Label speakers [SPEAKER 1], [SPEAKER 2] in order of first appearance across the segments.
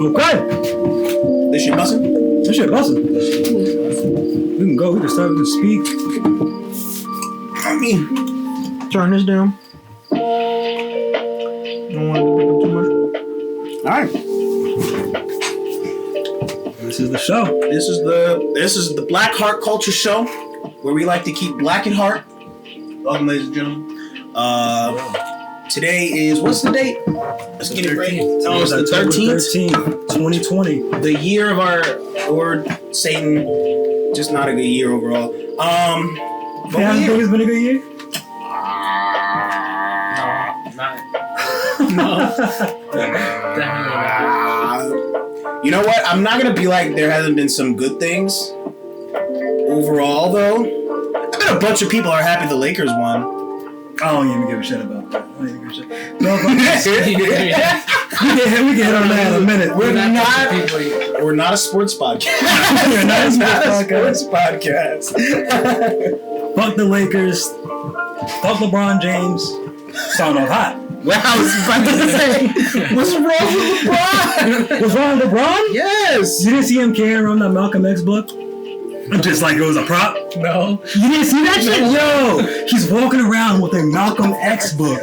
[SPEAKER 1] Okay.
[SPEAKER 2] This shit bussin'?
[SPEAKER 1] This shit bussin'. We can go. We can start. We can speak.
[SPEAKER 2] I mean, turn this down. Don't want to pick up too much. All right.
[SPEAKER 1] This is the show.
[SPEAKER 2] This is the BlackHeart Kulture Show, where we like to keep black at heart. Welcome, ladies and gentlemen. Today is, what's the date? Let's get it right.
[SPEAKER 1] No, it's the 13th, 2020.
[SPEAKER 2] The year of our Lord Satan. Just not a good year overall.
[SPEAKER 1] Yeah, I think it's been a good year.
[SPEAKER 3] No. Definitely not.
[SPEAKER 2] You know what? I'm not gonna be like there hasn't been some good things overall, though. I bet a bunch of people are happy the Lakers won.
[SPEAKER 1] I don't even give a shit about that. I don't even give a shit. No, but we can hit on that in a minute.
[SPEAKER 2] We're not a sports podcast.
[SPEAKER 1] We're not a
[SPEAKER 2] sports podcast.
[SPEAKER 1] Fuck the Lakers. Fuck LeBron James. Sound off hot.
[SPEAKER 2] Well, I was about to say, what's wrong with LeBron?
[SPEAKER 1] What's wrong with LeBron?
[SPEAKER 2] Yes.
[SPEAKER 1] You didn't see him carrying around that Malcolm X book? Just like it was a prop?
[SPEAKER 3] No.
[SPEAKER 1] You didn't see that shit? Yo! He's walking around with a Malcolm X book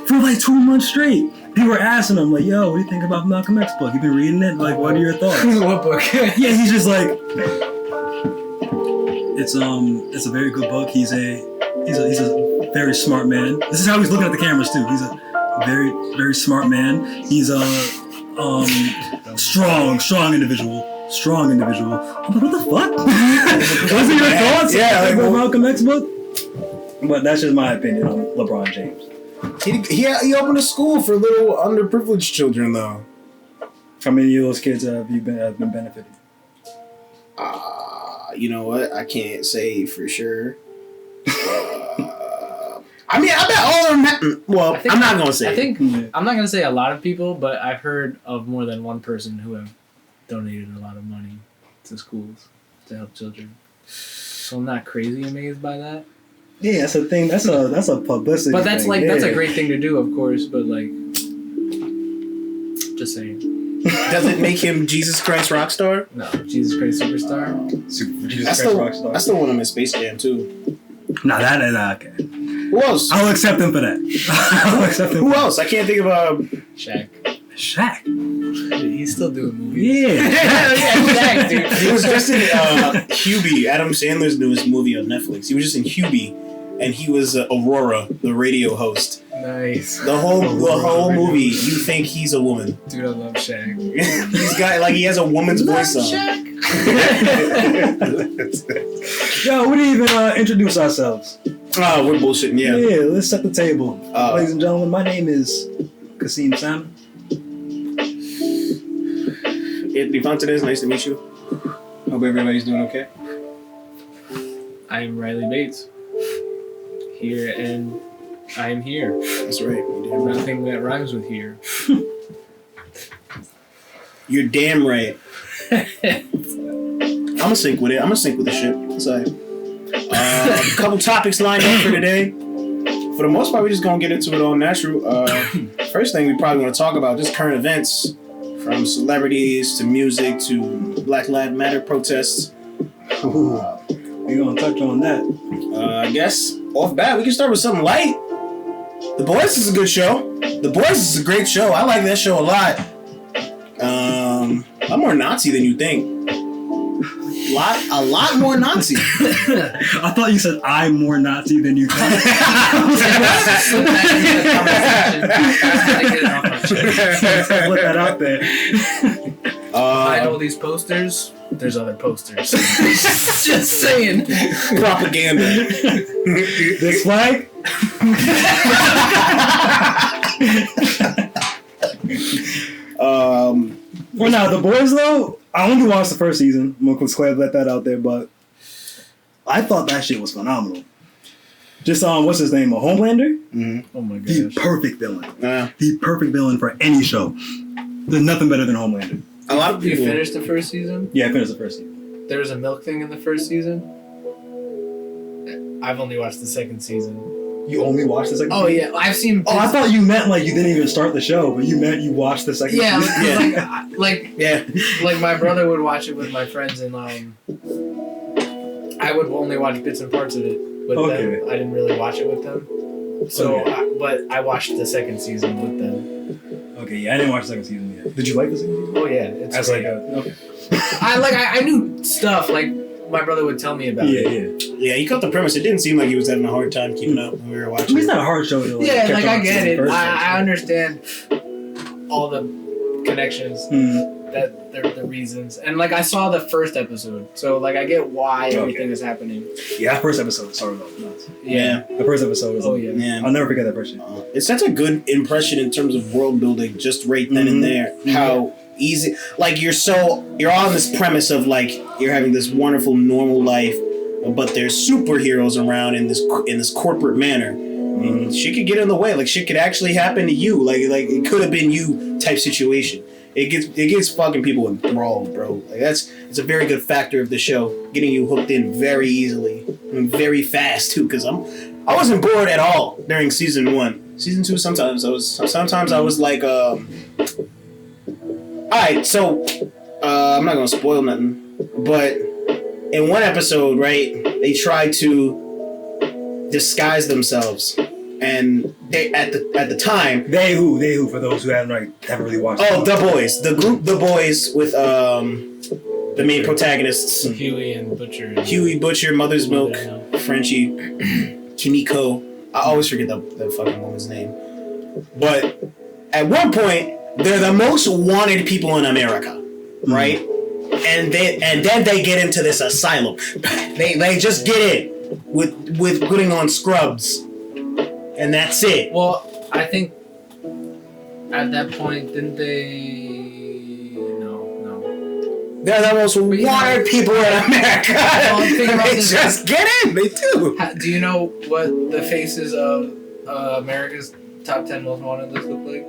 [SPEAKER 1] for like 2 months straight. People were asking him, like, yo, what do you think about Malcolm X book? You been reading it? Like, what are your thoughts?
[SPEAKER 3] What book?
[SPEAKER 1] Yeah, he's just like, it's a very good book. He's a very smart man. This is how he's looking at the cameras too. He's a very, very smart man. He's a strong individual. Strong individual. I'm like, what the fuck? Those are your thoughts?
[SPEAKER 2] Yeah, like,
[SPEAKER 1] about Malcolm X book? But that's just my opinion on LeBron James.
[SPEAKER 2] He opened a school for little underprivileged children, though.
[SPEAKER 1] How many of those kids have been benefiting?
[SPEAKER 2] You know what? I can't say for sure. I mean, I bet all of them. Well, I'm not gonna say.
[SPEAKER 3] I'm not gonna say a lot of people, but I've heard of more than one person who have donated a lot of money to schools to help children. So I'm not crazy amazed by that.
[SPEAKER 1] Yeah, that's a thing. That's a publicity.
[SPEAKER 3] But that's
[SPEAKER 1] thing.
[SPEAKER 3] that's a great thing to do, of course. But like, just saying.
[SPEAKER 2] Does it make him Jesus Christ Rockstar?
[SPEAKER 3] No, Jesus Christ Superstar.
[SPEAKER 1] Jesus Christ Rockstar.
[SPEAKER 2] I still want him in Space Jam too.
[SPEAKER 1] Nah, that is okay.
[SPEAKER 2] Who else?
[SPEAKER 1] I'll accept him for that. I'll accept him.
[SPEAKER 2] Who else? I can't think of
[SPEAKER 3] Shaq. He's still doing movies.
[SPEAKER 1] Yeah.
[SPEAKER 3] Shaq, dude.
[SPEAKER 2] He was just in Hubie, Adam Sandler's newest movie on Netflix. He was just in Hubie, and he was Aurora, the radio host.
[SPEAKER 3] Nice.
[SPEAKER 2] The whole movie, you think he's a woman.
[SPEAKER 3] Dude, I love Shaq.
[SPEAKER 2] He's got he has a woman's voice on.
[SPEAKER 3] Shaq.
[SPEAKER 1] Yo, we didn't even introduce ourselves.
[SPEAKER 2] Oh, we're bullshitting, yeah.
[SPEAKER 1] Yeah, let's set the table. Ladies and gentlemen, my name is Kasim Salmon.
[SPEAKER 2] Anthony Fontanez, nice to meet you. Hope everybody's doing okay.
[SPEAKER 3] I am Rielly Bates. Here, and I am here.
[SPEAKER 2] That's right.
[SPEAKER 3] Nothing that rhymes with here.
[SPEAKER 2] You're damn right. I'm gonna sync with it. I'm gonna sync with the shit. It's all right. A couple topics lined up for today. For the most part, we're just gonna get into it all natural. First thing we probably want to talk about just current events, from celebrities to music to Black Lives Matter protests.
[SPEAKER 1] We're gonna touch on that.
[SPEAKER 2] I guess off bat we can start with something light. The Boys is a good show. The Boys is a great show. I like that show a lot. I'm more Nazi than you think. A lot more Nazi.
[SPEAKER 1] I thought you said I'm more Nazi than you think. Put that out there.
[SPEAKER 3] Behind all these posters, there's other posters. Just saying.
[SPEAKER 2] Propaganda.
[SPEAKER 1] This flag? Well, now the Boys though, I only watched the first season. I'm gonna let that out there, but I thought that shit was phenomenal. Just what's his name? A Homelander?
[SPEAKER 2] Mm-hmm.
[SPEAKER 3] Oh my gosh.
[SPEAKER 1] The perfect villain. The perfect villain for any show. There's nothing better than Homelander.
[SPEAKER 2] A lot of people.
[SPEAKER 3] You finished the first season?
[SPEAKER 1] Yeah, I finished the first season.
[SPEAKER 3] There was a milk thing in the first season? I've only watched the second season.
[SPEAKER 1] You only watched the second
[SPEAKER 3] Oh
[SPEAKER 1] season?
[SPEAKER 3] yeah, I've seen.
[SPEAKER 1] Oh, I thought you meant like you didn't even start the show, but you meant you watched the second
[SPEAKER 3] Yeah,
[SPEAKER 1] season.
[SPEAKER 3] like my brother would watch it with my friends, and I would only watch bits and parts of it with them. I didn't really watch it with them. So, but I watched the second season with them.
[SPEAKER 1] Okay, yeah, I didn't watch the second season yet. Did you like the second season?
[SPEAKER 3] Oh yeah, it's
[SPEAKER 1] As
[SPEAKER 3] great.
[SPEAKER 1] okay.
[SPEAKER 3] I knew stuff like my brother would tell me about it.
[SPEAKER 2] Yeah, you got the premise. It didn't seem like he was having a hard time keeping up when we were watching.
[SPEAKER 1] It's not a hard show to like.
[SPEAKER 3] Yeah,
[SPEAKER 1] catch
[SPEAKER 3] like
[SPEAKER 1] on
[SPEAKER 3] I get
[SPEAKER 1] to
[SPEAKER 3] it.
[SPEAKER 1] first
[SPEAKER 3] I understand all the connections that the reasons, and like I saw the first episode, so like I get why everything is happening.
[SPEAKER 1] Yeah, that first episode started off nuts.
[SPEAKER 2] Yeah.
[SPEAKER 1] The first episode was.
[SPEAKER 2] Oh yeah.
[SPEAKER 1] I'll never forget that first.
[SPEAKER 2] It sets a good impression in terms of world building, just right then and there. How easy, like you're on this premise of like you're having this wonderful normal life, but there's superheroes around in this corporate manner. And shit could get in the way. Like shit could actually happen to you. Like it could have been you type situation. It gets fucking people enthralled, bro. Like it's a very good factor of the show, getting you hooked in very easily and very fast too. Because I wasn't bored at all during season 1. Season 2, sometimes I was like, all right. So I'm not gonna spoil nothing, but in one episode, right, they tried to disguise themselves. And they at the time
[SPEAKER 1] they who for those who haven't really watched.
[SPEAKER 2] Oh, The Boys, the group The Boys with the main protagonists
[SPEAKER 3] Huey and Butcher.
[SPEAKER 2] Butcher, Mother's Milk, Frenchie, Kimiko. I always forget the fucking woman's name. But at one point, they're the most wanted people in America, right? And then they get into this asylum. They just get in with putting on scrubs. And that's it.
[SPEAKER 3] Well, I think at that point, didn't they? No.
[SPEAKER 2] They're the most wanted people in America. They just get in. They do.
[SPEAKER 3] Do you know what the faces of America's top 10 most wanted list look like?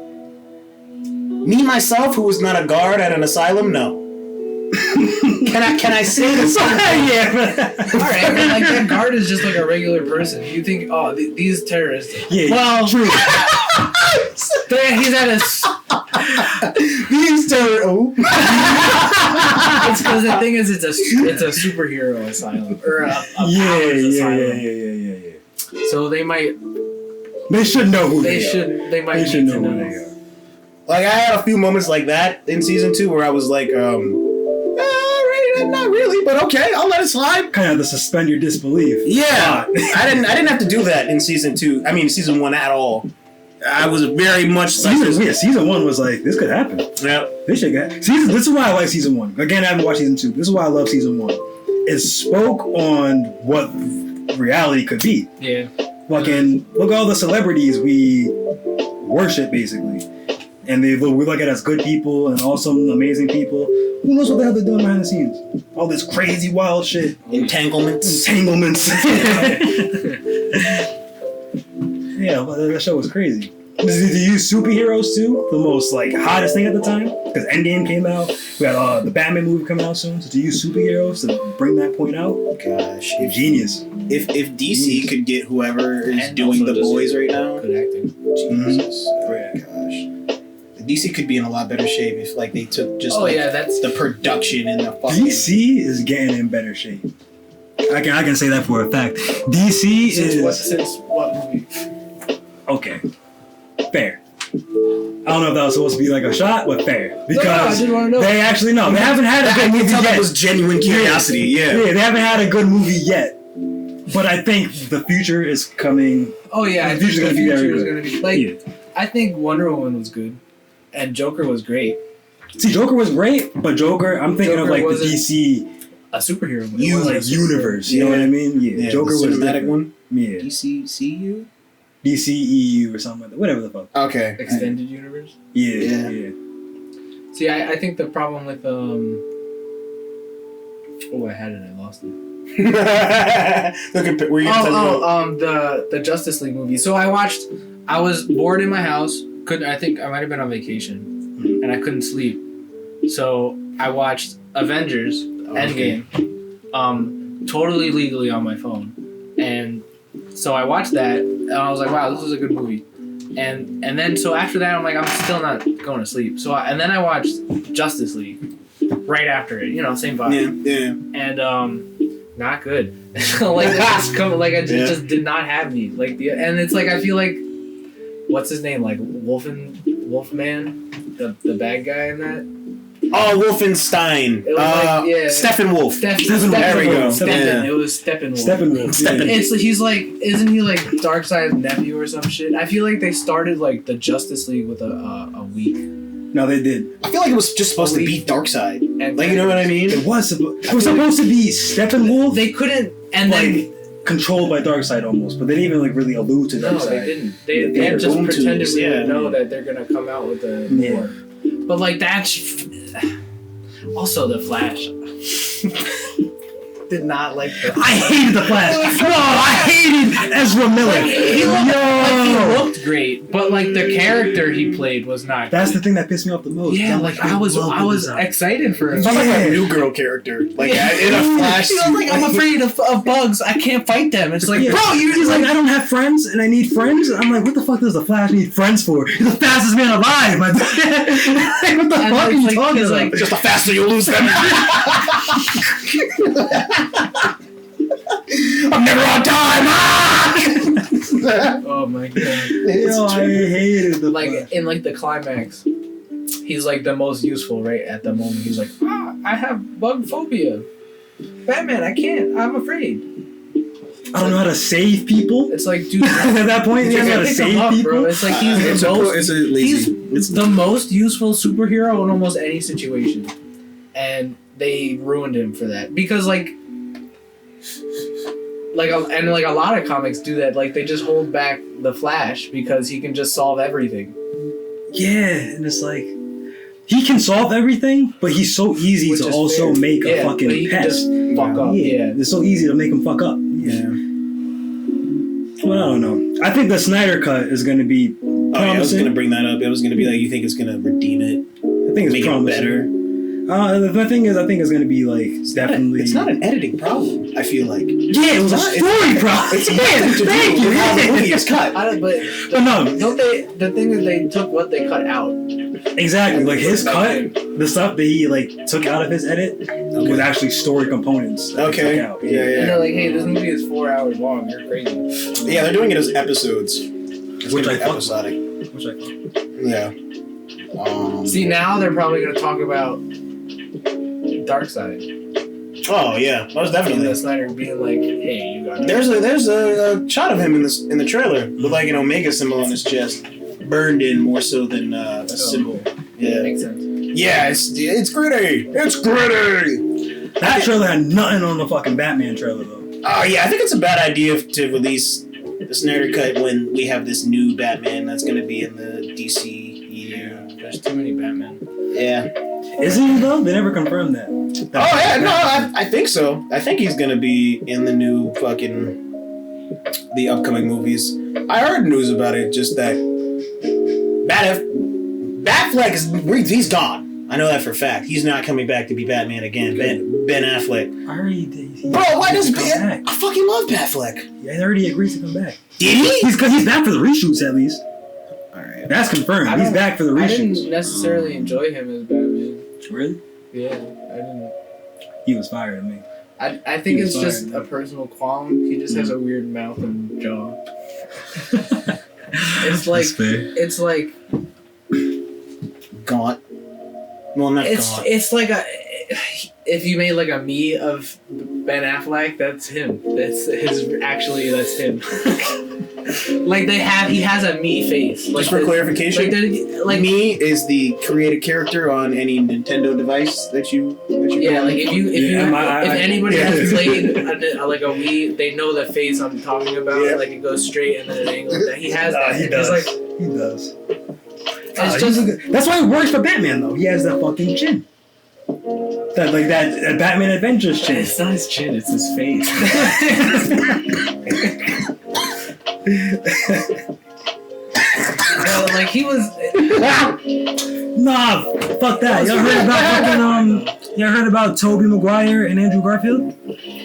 [SPEAKER 2] Me, myself, who was not a guard at an asylum, no. Can I say this?
[SPEAKER 3] Yeah. Alright, but like that guard is just like a regular person. You think, oh, these terrorists.
[SPEAKER 1] Yeah.
[SPEAKER 3] Well, true. He's at a.
[SPEAKER 2] These terrorists. Oh.
[SPEAKER 3] It's because the thing is, it's a superhero asylum or a powers asylum.
[SPEAKER 1] Yeah.
[SPEAKER 3] So they might.
[SPEAKER 1] They should know who they
[SPEAKER 3] are. They might.
[SPEAKER 1] They should know who they are.
[SPEAKER 2] Like I had a few moments like that in season 2 where I was like, not really, but okay, I'll let it slide.
[SPEAKER 1] Kind of to suspend your disbelief.
[SPEAKER 2] Yeah, I didn't have to do that in season 2. I mean, season 1 at all. I was very much
[SPEAKER 1] season 1 was like this could happen.
[SPEAKER 2] Yeah,
[SPEAKER 1] this shit got season. This is why I like season 1. Again, I haven't watched season 2. This is why I love season 1. It spoke on what reality could be.
[SPEAKER 3] Yeah.
[SPEAKER 1] Fucking look at all the celebrities we worship basically. And we look at as good people and awesome, amazing people. Who knows what the hell they're doing behind the scenes? All this crazy, wild shit.
[SPEAKER 2] Entanglements.
[SPEAKER 1] Yeah, that show was crazy. Did you use superheroes too? The most hottest thing at the time? Because Endgame came out. We got the Batman movie coming out soon. So do you use superheroes to bring that point out?
[SPEAKER 2] Gosh.
[SPEAKER 1] Genius.
[SPEAKER 2] If DC could get whoever is doing The Boys right now.
[SPEAKER 3] Good acting.
[SPEAKER 2] Jesus. Oh, gosh. DC could be in a lot better shape if they took just
[SPEAKER 3] that's
[SPEAKER 2] the production and the fucking...
[SPEAKER 1] DC is getting in better shape. I can say that for a fact. DC
[SPEAKER 3] since what movie?
[SPEAKER 1] Okay. Fair. I don't know if that was supposed to be a shot, but fair. Because they actually they haven't had a good movie yet.
[SPEAKER 2] That was genuine curiosity, yeah.
[SPEAKER 1] Yeah, they haven't had a good movie yet. But I think the future is coming.
[SPEAKER 3] Oh yeah,
[SPEAKER 1] the future is
[SPEAKER 3] going to be I think Wonder Woman was good. And Joker was great.
[SPEAKER 1] See, Joker was great, but I'm thinking Joker of the DC...
[SPEAKER 3] A superhero movie.
[SPEAKER 1] Universe, you know what I mean? Yeah, Joker was the
[SPEAKER 2] cinematic one?
[SPEAKER 1] Yeah.
[SPEAKER 2] DCCU?
[SPEAKER 1] DCEU or something like that. Whatever the fuck.
[SPEAKER 2] Okay.
[SPEAKER 3] Extended universe?
[SPEAKER 1] Yeah.
[SPEAKER 3] See, I think the problem with... Oh, I had it. I lost it. The Justice League movie. So I was bored in my house. I think I might have been on vacation, and I couldn't sleep, so I watched Avengers Endgame, totally legally on my phone, and So I watched that, and I was like, wow, this is a good movie. And then so after that, I'm like, I'm still not going to sleep. And then I watched Justice League right after it. You know, same vibe.
[SPEAKER 2] Yeah.
[SPEAKER 3] And not good. Like it just did not have me. And it's like I feel like, what's his name? Like Wolfman, the bad guy in that.
[SPEAKER 2] Oh, Wolfenstein. Steppenwolf.
[SPEAKER 3] Steppenwolf.
[SPEAKER 2] There we go.
[SPEAKER 3] It was Steppenwolf. He's like, isn't he like Darkseid's nephew or some shit? I feel like they started like the Justice League with a week.
[SPEAKER 1] No, they did.
[SPEAKER 2] I feel like it was just supposed to beat Darkseid. Like, you know what I mean?
[SPEAKER 1] It was supposed to be Steppenwolf.
[SPEAKER 3] They couldn't, and then
[SPEAKER 1] controlled by Darkseid almost, but they didn't even like really allude to Darkseid.
[SPEAKER 3] No, they didn't. They just pretended we didn't know that they're gonna come out with the war. But like that's also the Flash. Did not like the
[SPEAKER 1] I hated the Flash. No, I hated Ezra Miller.
[SPEAKER 3] He looked great, but like the character he played was not.
[SPEAKER 1] That's the thing that pissed me off the most.
[SPEAKER 3] Yeah, like I was excited for him.
[SPEAKER 2] It's like a new girl character, like in a Flash.
[SPEAKER 3] He was like, I'm afraid of bugs. I can't fight them. It's like, bro,
[SPEAKER 1] he's like, I don't have friends and I need friends. I'm like, what the fuck does the Flash need friends for? He's the fastest man alive. What the fuck are you talking about?
[SPEAKER 2] Like, just the faster you lose them. I'm never on time.
[SPEAKER 3] Oh my god!
[SPEAKER 1] I hated the
[SPEAKER 3] Flash. In like the climax. He's like the most useful right at the moment. He's like, I have bug phobia. Batman, I can't. I'm afraid.
[SPEAKER 1] I don't know how to save people.
[SPEAKER 3] It's like, dude,
[SPEAKER 1] at that point, he doesn't know how to save people.
[SPEAKER 3] Bro. It's like he's the most useful superhero in almost any situation, and they ruined him for that because a lot of comics do that. Like they just hold back the Flash because he can just solve everything.
[SPEAKER 1] Yeah, and it's like he can solve everything, but he's so easy to also make a fucking pest.
[SPEAKER 3] Fuck up. Yeah,
[SPEAKER 1] it's so easy to make him fuck up. Yeah. Well, I don't know. I think the Snyder cut is going to be promising.
[SPEAKER 2] I was going to bring that up. It was going to be like, you think it's going to redeem it?
[SPEAKER 1] I think it's
[SPEAKER 2] make
[SPEAKER 1] promising.
[SPEAKER 2] It better.
[SPEAKER 1] The thing is, I think it's going to be like definitely.
[SPEAKER 2] It's not an editing problem. I feel like.
[SPEAKER 1] Yeah, it was a story problem.
[SPEAKER 2] It's nothing to do with how the movie is cut.
[SPEAKER 1] But no,
[SPEAKER 3] don't they? The thing is, they took what they cut out.
[SPEAKER 1] Exactly, like his cut, the stuff that he like took out of his edit was actually story components.
[SPEAKER 2] Okay.
[SPEAKER 1] Yeah.
[SPEAKER 3] And they're like, hey, this movie is 4 hours long. You're crazy.
[SPEAKER 2] Yeah, they're doing it as episodes.
[SPEAKER 1] Which I thought.
[SPEAKER 2] Episodic. Yeah.
[SPEAKER 3] See, now they're probably going to talk about Darkseid.
[SPEAKER 2] Oh yeah, most definitely.
[SPEAKER 3] And Snyder being like, "Hey, you got."
[SPEAKER 2] There's a shot of him in the trailer with like an Omega symbol on his chest, burned in more so than a symbol. Yeah,
[SPEAKER 3] makes sense.
[SPEAKER 2] Yeah, it's gritty. It's gritty.
[SPEAKER 1] That trailer had nothing on the fucking Batman trailer though.
[SPEAKER 2] Oh yeah, I think it's a bad idea to release the Snyder cut when we have this new Batman that's going to be in the DC.
[SPEAKER 3] Yeah, there's too many Batman.
[SPEAKER 2] Yeah.
[SPEAKER 1] Isn't he though? They never confirmed that.
[SPEAKER 2] I think so. I think he's gonna be in the new the upcoming movies. I heard news about it, just that Batfleck he's gone. I know that for a fact. He's not coming back to be Batman again. Ben Affleck.
[SPEAKER 1] I already did.
[SPEAKER 2] Bro, why does Ben? I fucking love Batfleck.
[SPEAKER 1] Yeah, he already agreed to come back.
[SPEAKER 2] Did he?
[SPEAKER 1] He's back for the reshoots at least.
[SPEAKER 2] Alright.
[SPEAKER 1] That's confirmed. He's back for the reshoots.
[SPEAKER 3] I didn't necessarily enjoy him as Batman.
[SPEAKER 1] Really?
[SPEAKER 3] Yeah, I didn't.
[SPEAKER 1] He was fired to me.
[SPEAKER 3] I think it's just a personal qualm. He just has a weird mouth and jaw. It's like
[SPEAKER 2] gaunt. Well, not gaunt.
[SPEAKER 3] It's like if you made like a me of Ben Affleck, that's him. That's him. Like he has a me face. Like
[SPEAKER 2] just for clarification, like me is the created character on any Nintendo device that you.
[SPEAKER 3] Yeah, like if anybody has played a Wii, they know the face I'm talking about. Yeah. Like it goes straight and then an angle. He has that.
[SPEAKER 1] He does. He does. That's why it works for Batman though. He has that fucking chin. That Batman Adventures chin.
[SPEAKER 3] It's not his chin, it's his face. Like he was.
[SPEAKER 1] Nah, fuck that. Y'all heard about Tobey Maguire and Andrew Garfield?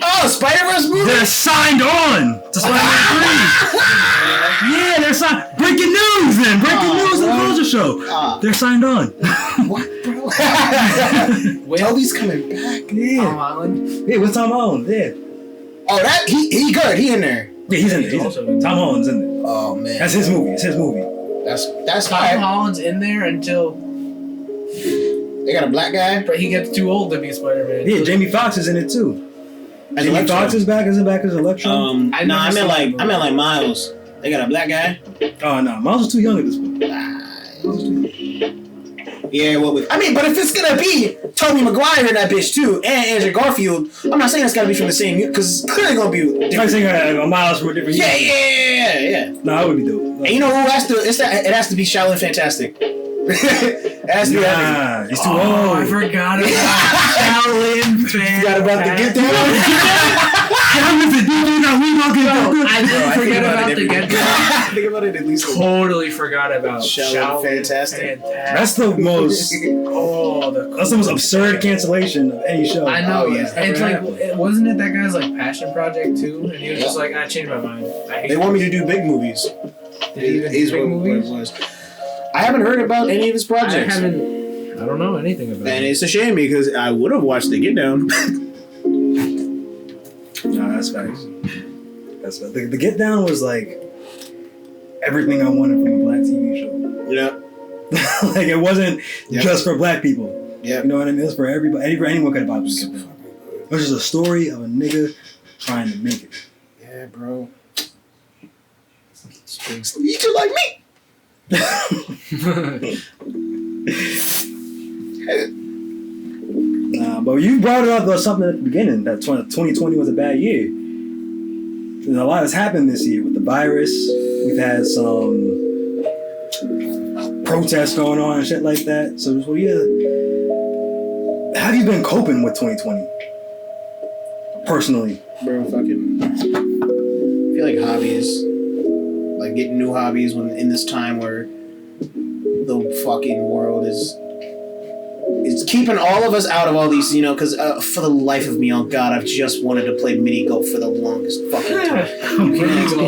[SPEAKER 2] Oh a Spider-Verse movie?
[SPEAKER 1] They're signed on to Spider-Man 3. Yeah, they're signed. Breaking news then. Breaking news on the Culture Show. They're signed on.
[SPEAKER 2] What, bro? Toby's coming back.
[SPEAKER 1] Yeah.
[SPEAKER 3] Tom Holland.
[SPEAKER 1] Yeah, what's Tom Holland? Yeah.
[SPEAKER 2] Oh, that he good. He in there.
[SPEAKER 1] Yeah, he's in there. Tom Holland's in there.
[SPEAKER 2] Oh man,
[SPEAKER 1] that's his movie. It's his movie.
[SPEAKER 2] That's
[SPEAKER 3] Tom Holland's in there until
[SPEAKER 2] they got a black guy.
[SPEAKER 3] but he gets too old to be Spider-Man.
[SPEAKER 1] Yeah, Jamie Foxx is in it too.
[SPEAKER 2] As
[SPEAKER 1] Jamie Foxx is back. Is back as Electro?
[SPEAKER 2] I meant like Miles. They got a black guy.
[SPEAKER 1] Oh no, Miles is too young at this point.
[SPEAKER 2] Yeah, but if it's gonna be Tobey Maguire in that bitch too, and Andrew Garfield, I'm not saying it's gotta be from the same year, because it's clearly gonna be different.
[SPEAKER 1] I'm saying a Miles from a different year.
[SPEAKER 2] Yeah.
[SPEAKER 1] No, I would be dope.
[SPEAKER 2] And you know who has to? It has to be Shaolin Fantastic. It has to be that
[SPEAKER 1] he's too old.
[SPEAKER 3] I forgot about Shaolin Fan.
[SPEAKER 2] You got about to get there.
[SPEAKER 3] I didn't forget about the Get Down.
[SPEAKER 2] Think about it at least.
[SPEAKER 3] Totally forgot about
[SPEAKER 2] Shaolin Fantastic.
[SPEAKER 1] That's the most. That's the most absurd cancellation of any show.
[SPEAKER 3] I know.
[SPEAKER 2] Oh, yeah.
[SPEAKER 3] It's like, wasn't it that guy's like passion project too? And he was just like, I changed my mind.
[SPEAKER 2] They want me to do big movies.
[SPEAKER 3] Did he even do big movies?
[SPEAKER 2] I haven't heard about any of his projects.
[SPEAKER 3] I don't know anything about it.
[SPEAKER 2] And it's a shame because I would have watched the Get Down.
[SPEAKER 1] Nah, that's facts. That's facts. The Get Down was like everything I wanted from a black TV show.
[SPEAKER 2] Yeah.
[SPEAKER 1] Like it wasn't just for black people.
[SPEAKER 2] Yeah.
[SPEAKER 1] You know what I mean? It was for everybody. Anyone could have bought this. It was just a story of a nigga trying to make it.
[SPEAKER 2] Yeah, bro. You too like me.
[SPEAKER 1] But you brought it up something at the beginning that 2020 was a bad year. And a lot has happened this year with the virus. We've had some protests going on and shit like that. So how have you been coping with 2020? Personally.
[SPEAKER 2] Bro, fucking. I feel like hobbies. Like getting new hobbies when in this time where the fucking world is keeping all of us out of all these, because for the life of me, oh god, I've just wanted to play mini golf for the longest fucking time.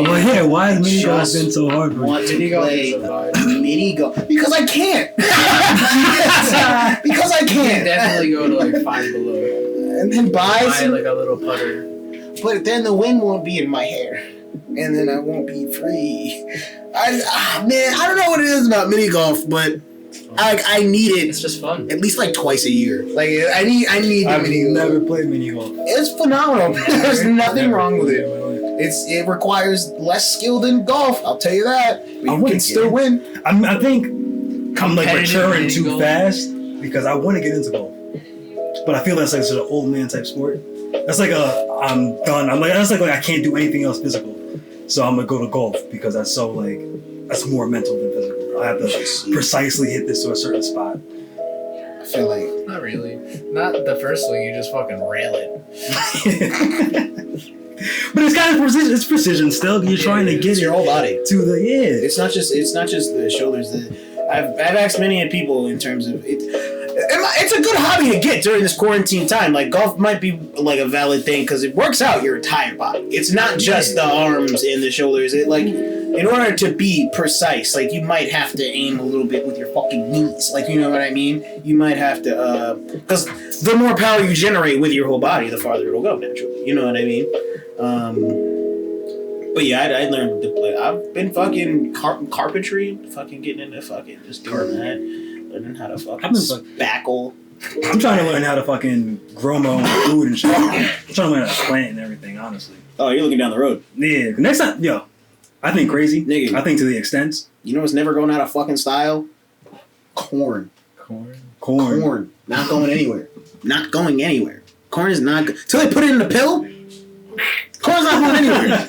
[SPEAKER 1] Well, yeah, why has mini golf been so hard for you?
[SPEAKER 2] Want to play mini golf because I can't. Because I can't.
[SPEAKER 3] Definitely go to like Five Below
[SPEAKER 2] and then buy
[SPEAKER 3] like a little putter.
[SPEAKER 2] But then the wind won't be in my hair. And then I won't be free. Man, I don't know what it is about mini golf, but I need it.
[SPEAKER 3] It's just fun.
[SPEAKER 2] At least like twice a year. Like I need the mini golf.
[SPEAKER 1] I've never played mini golf.
[SPEAKER 2] It's phenomenal. There's nothing wrong with it. It requires less skill than golf. I'll tell you that. But you can still win.
[SPEAKER 1] I think I'm like maturing too fast because I want to get into golf, but I feel that's like sort of old man type sport. That's like I'm done. That's like I can't do anything else physical. So I'm gonna go to golf because that's so like that's more mental than physical. I have to precisely hit this to a certain spot.
[SPEAKER 2] I feel like
[SPEAKER 3] not really. Not the first swing. You just fucking rail it.
[SPEAKER 1] But it's kind of precision. It's precision still. You're trying to get
[SPEAKER 2] your whole body
[SPEAKER 1] to the
[SPEAKER 2] It's not just the shoulders. I've asked many people in terms of it. It's a good hobby to get during this quarantine time. Like golf might be like a valid thing because it works out your entire body. It's not just the arms and the shoulders. It like in order to be precise, like you might have to aim a little bit with your fucking knees. Like you know what I mean? You might have to because the more power you generate with your whole body, the farther it'll go naturally. You know what I mean? But yeah, I learned to play. I've been fucking carpentry, fucking getting into fucking just doing that. Learning how to fucking spackle.
[SPEAKER 1] I'm trying to learn how to fucking grow my own food and shit. I'm trying to learn how to plant and everything, honestly.
[SPEAKER 2] Oh, you're looking down the road.
[SPEAKER 1] Yeah. Next time, I think crazy.
[SPEAKER 2] Nigga.
[SPEAKER 1] I think to the extent.
[SPEAKER 2] You know what's never going out of fucking style? Corn. Not going anywhere. Not going anywhere. Corn is not good. Till they put it in a pill, corn's not going anywhere.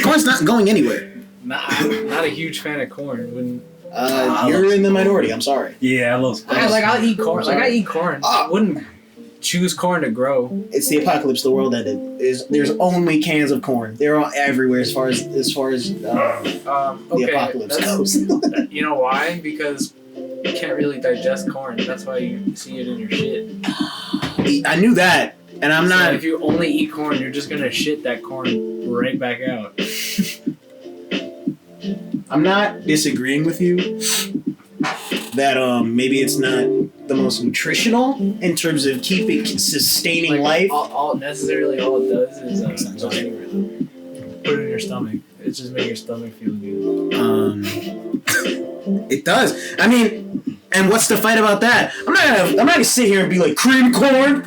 [SPEAKER 2] Corn's not going anywhere.
[SPEAKER 3] I'm not a huge fan of corn.
[SPEAKER 2] You're in the minority. I'm sorry.
[SPEAKER 1] Yeah, I love corn.
[SPEAKER 3] I'll eat corn. I eat corn. I wouldn't choose corn to grow.
[SPEAKER 2] It's the apocalypse. The world ended. There's only cans of corn. They're all everywhere as far as the apocalypse goes.
[SPEAKER 3] You know why? Because you can't really digest corn. That's why you see it in your shit.
[SPEAKER 2] I knew that. And I'm not.
[SPEAKER 3] If you only eat corn, you're just gonna shit that corn right back out.
[SPEAKER 2] I'm not disagreeing with you that maybe it's not the most nutritional in terms of sustaining life.
[SPEAKER 3] All it does is
[SPEAKER 2] Put
[SPEAKER 3] put it in your stomach. It just makes your stomach feel good.
[SPEAKER 2] It does. I mean, and what's the fight about that? I'm not gonna sit here and be like cream corn.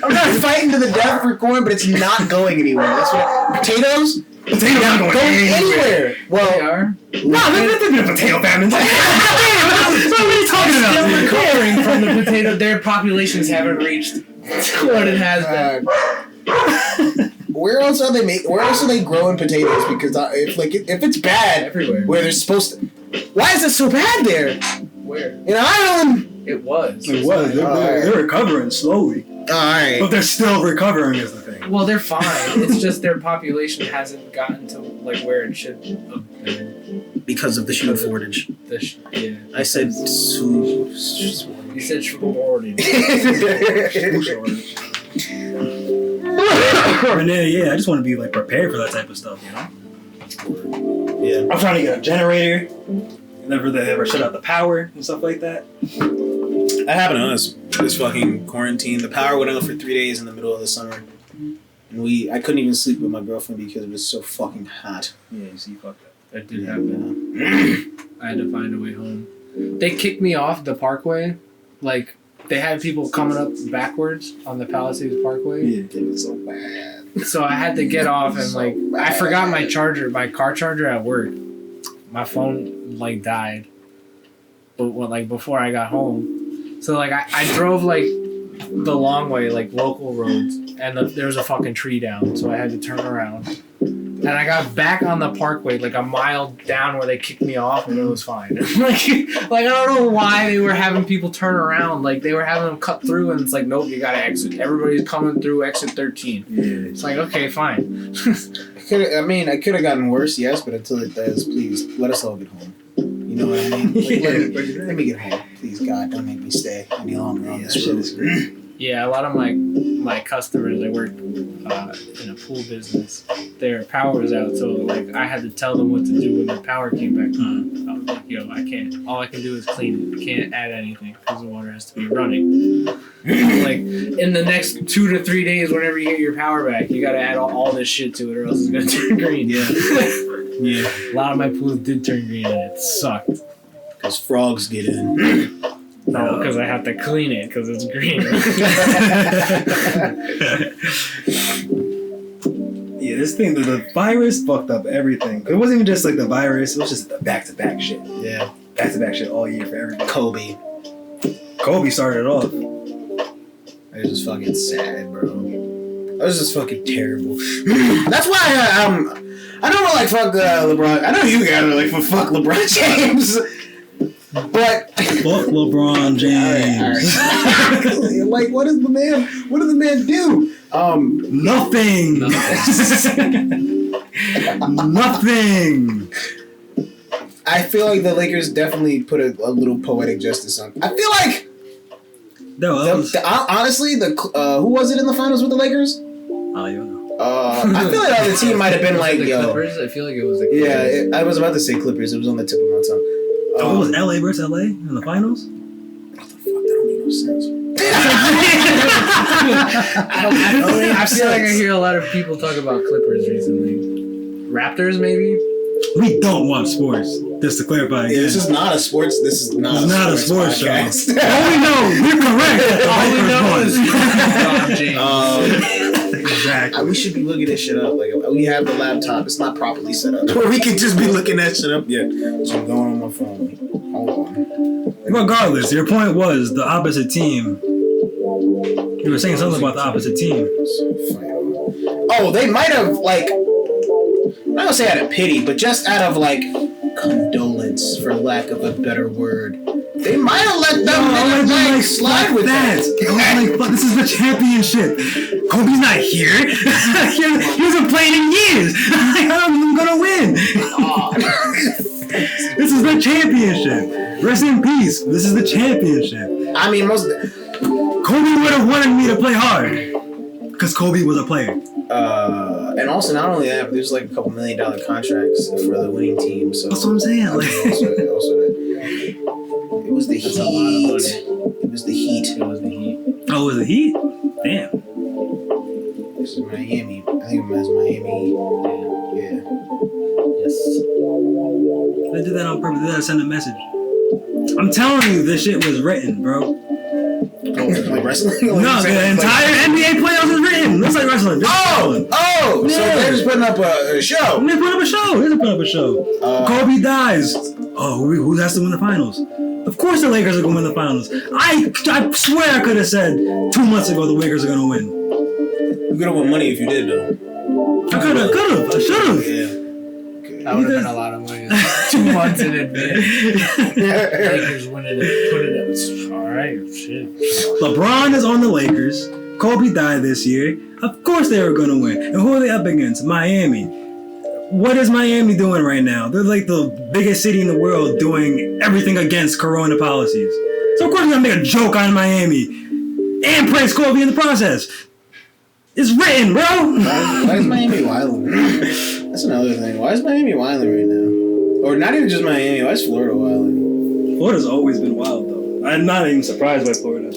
[SPEAKER 2] I'm not fighting to the death for corn, but it's not going anywhere. That's what potatoes.
[SPEAKER 1] Potatoes aren't going
[SPEAKER 2] anywhere. Well,
[SPEAKER 3] They are.
[SPEAKER 1] No, there's been a potato famine. What are you talking about?
[SPEAKER 3] Still recovering from the potato. Their populations haven't reached what it has been.
[SPEAKER 2] Where else are they growing potatoes? Because if it's bad
[SPEAKER 3] Everywhere.
[SPEAKER 2] where they're supposed to, why is it so bad there?
[SPEAKER 3] Where?
[SPEAKER 2] In Ireland.
[SPEAKER 3] It was.
[SPEAKER 1] It was. They're recovering slowly.
[SPEAKER 2] All right.
[SPEAKER 1] But they're still recovering is the thing.
[SPEAKER 3] Well, they're fine. It's just their population hasn't gotten to like where it should have been.
[SPEAKER 2] Because of the shoe shortage.
[SPEAKER 3] Yeah.
[SPEAKER 2] I said shoe.
[SPEAKER 3] You said shortage.
[SPEAKER 1] And then, yeah, I just want to be like prepared for that type of stuff, you know?
[SPEAKER 2] Yeah.
[SPEAKER 1] I'm trying to get a generator. Whenever they ever shut out the power and stuff like that.
[SPEAKER 2] That happened to us. This fucking quarantine. The power went out for 3 days in the middle of the summer. And I couldn't even sleep with my girlfriend because it was so fucking hot.
[SPEAKER 1] Yeah, you see, fuck that.
[SPEAKER 3] That did happen. I had to find a way home. They kicked me off the parkway. Like, they had people coming up backwards on the Palisades Parkway.
[SPEAKER 1] Yeah.
[SPEAKER 2] It was so bad.
[SPEAKER 3] So I had to get off and, like, I forgot my car charger at work. My phone, like, died. But, before I got home. So, like, I drove, like, the long way, like, local roads. And there was a fucking tree down. So I had to turn around. And I got back on the parkway, like a mile down where they kicked me off, and it was fine. like I don't know why they were having people turn around. Like, they were having them cut through, and it's like, nope, you gotta exit. Everybody's coming through exit 13.
[SPEAKER 1] Yeah.
[SPEAKER 3] It's like, okay, fine.
[SPEAKER 2] I could have gotten worse, yes, but until it does, please, let us all get home. You know what I mean? Like, let me get home. Please, God, don't make me stay any longer on this road.
[SPEAKER 3] Yeah, a lot of my customers, I work in a pool business. Their power was out, so like I had to tell them what to do when the power came back on. I was like, yo, I can't. All I can do is clean it. I can't add anything because the water has to be running. Like in the next 2 to 3 days, whenever you get your power back, you got to add all this shit to it, or else it's gonna turn green.
[SPEAKER 2] Yeah. Yeah.
[SPEAKER 3] A lot of my pools did turn green, and it sucked.
[SPEAKER 2] Because frogs get in.
[SPEAKER 3] No, because I have to clean it because it's green.
[SPEAKER 1] Yeah, this thing, the virus fucked up everything. It wasn't even just like the virus, it was just the back-to-back shit.
[SPEAKER 2] Yeah.
[SPEAKER 1] Back-to-back shit all year for everybody.
[SPEAKER 2] Kobe.
[SPEAKER 1] Kobe started it off.
[SPEAKER 2] It was just fucking sad, bro. That was just fucking terrible. That's why I don't like fuck LeBron. I know you guys are like fuck LeBron James. But
[SPEAKER 1] Fuck LeBron James.
[SPEAKER 2] Like, what does the man do?
[SPEAKER 1] Nothing. Nothing.
[SPEAKER 2] I feel like the Lakers definitely put a little poetic justice on. I feel like honestly, who was it in the finals with the Lakers?
[SPEAKER 1] Oh, you know.
[SPEAKER 2] I feel like the other team might have been like,
[SPEAKER 3] the
[SPEAKER 2] yo.
[SPEAKER 3] Clippers? I feel like it was the Clippers.
[SPEAKER 2] Yeah, I was about to say Clippers. It was on the tip of my tongue.
[SPEAKER 1] It was LA versus LA in the finals?
[SPEAKER 2] What the fuck? That don't make no sense.
[SPEAKER 3] I feel like I hear a lot of people talk about Clippers recently. Raptors, maybe?
[SPEAKER 1] We don't want sports. Just to clarify again.
[SPEAKER 2] Yeah, this is not a sports. This is not a sports
[SPEAKER 1] show.
[SPEAKER 2] podcast.
[SPEAKER 1] All we know, we're correct.
[SPEAKER 3] All we know is LeBron James.
[SPEAKER 2] Exactly. We should be looking this shit up. Like, we have the laptop. It's not properly set up. Where we can just be looking that shit up. Yeah. So I'm going on my phone. Hold on.
[SPEAKER 1] Regardless, your point was the opposite team. You were saying something about the opposite team.
[SPEAKER 2] Oh, they might have, like, I'm not gonna say out of pity, but just out of, like, condolence, for lack of a better word. They might have let them slide with that.
[SPEAKER 1] I was like, fuck, this is the championship. Kobe's not here. He hasn't played in years. I'm gonna win. This This is the championship. Rest in peace. This is the championship.
[SPEAKER 2] I mean,
[SPEAKER 1] Kobe would have wanted me to play hard. Because Kobe was a player.
[SPEAKER 2] And also, not only that, but there's like a couple $1 million contracts for the winning team. So
[SPEAKER 1] that's what I'm saying.
[SPEAKER 2] Also that it was the Heat. It was the Heat.
[SPEAKER 3] It was the Heat.
[SPEAKER 1] Oh, it was the Heat? Damn.
[SPEAKER 2] This is Miami. I think it was Miami. Yeah.
[SPEAKER 3] Yes.
[SPEAKER 1] They did that on purpose. They did that to send a message. I'm telling you, this shit was written, bro.
[SPEAKER 2] Like wrestling?
[SPEAKER 1] No, the entire NBA playoffs is written. Looks like wrestling.
[SPEAKER 2] Oh! So they're just putting up a show.
[SPEAKER 1] They're putting up a show. They're putting up a show. Kobe dies. Oh, who has to win the finals? Of course the Lakers are going to win the finals. I swear I could have said 2 months ago the Lakers are going to win.
[SPEAKER 2] You could have won money if you did, though.
[SPEAKER 1] I could have. I should have.
[SPEAKER 2] Yeah.
[SPEAKER 3] That would have been a lot of money. 2 months in advance. Lakers winning it, put it up. Alright, shit.
[SPEAKER 1] LeBron is on the Lakers. Kobe died this year. Of course they were going to win. And who are they up against? Miami. What is Miami doing right now? They're like the biggest city in the world doing everything against Corona policies. So of course we're going to make a joke on Miami and praise Kobe in the process. It's written, bro.
[SPEAKER 2] Why is Miami wilding? That's another thing. Why is Miami wilding right now? Or not even just Miami. Why is Florida wilding?
[SPEAKER 1] Florida's always been wild, though. I'm not even surprised by Florida.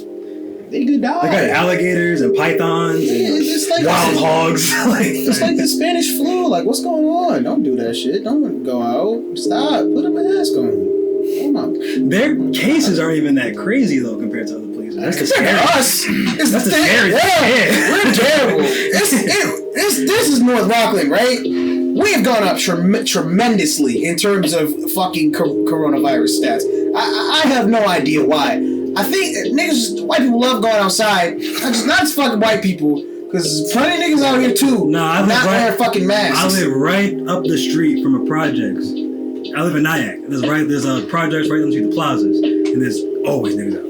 [SPEAKER 2] They could die.
[SPEAKER 1] They got alligators and pythons and
[SPEAKER 2] just like
[SPEAKER 1] wild hogs.
[SPEAKER 2] It's like the Spanish flu. Like, what's going on? Don't do that shit. Don't go out. Stop. Put a mask on. Come on.
[SPEAKER 1] Their cases aren't even that crazy, though, compared to other places. That's the scary.
[SPEAKER 2] Us.
[SPEAKER 1] That's the scary.
[SPEAKER 2] Yeah. We're terrible. This is North Rockland, right? We have gone up tremendously in terms of fucking coronavirus stats. I have no idea why. I think white people love going outside. Not just fucking white people, because there's plenty of niggas out here too.
[SPEAKER 1] Nah,
[SPEAKER 2] not wearing fucking masks.
[SPEAKER 1] I live right up the street from a projects. I live in Nyack. There's a projects right on the street, the plazas, and there's always niggas out.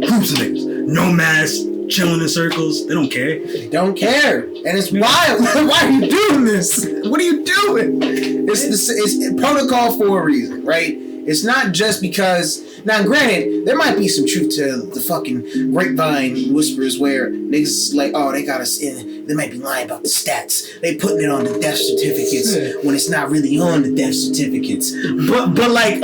[SPEAKER 1] Groups of niggas, no masks, chilling in circles. They don't care.
[SPEAKER 2] They don't care, and it's wild. Why are you doing this? What are you doing? It's protocol for a reason, right? It's not just because. Now, granted, there might be some truth to the fucking grapevine whispers where niggas like, oh, they got us in. They might be lying about the stats. They putting it on the death certificates when it's not really on the death certificates. But like,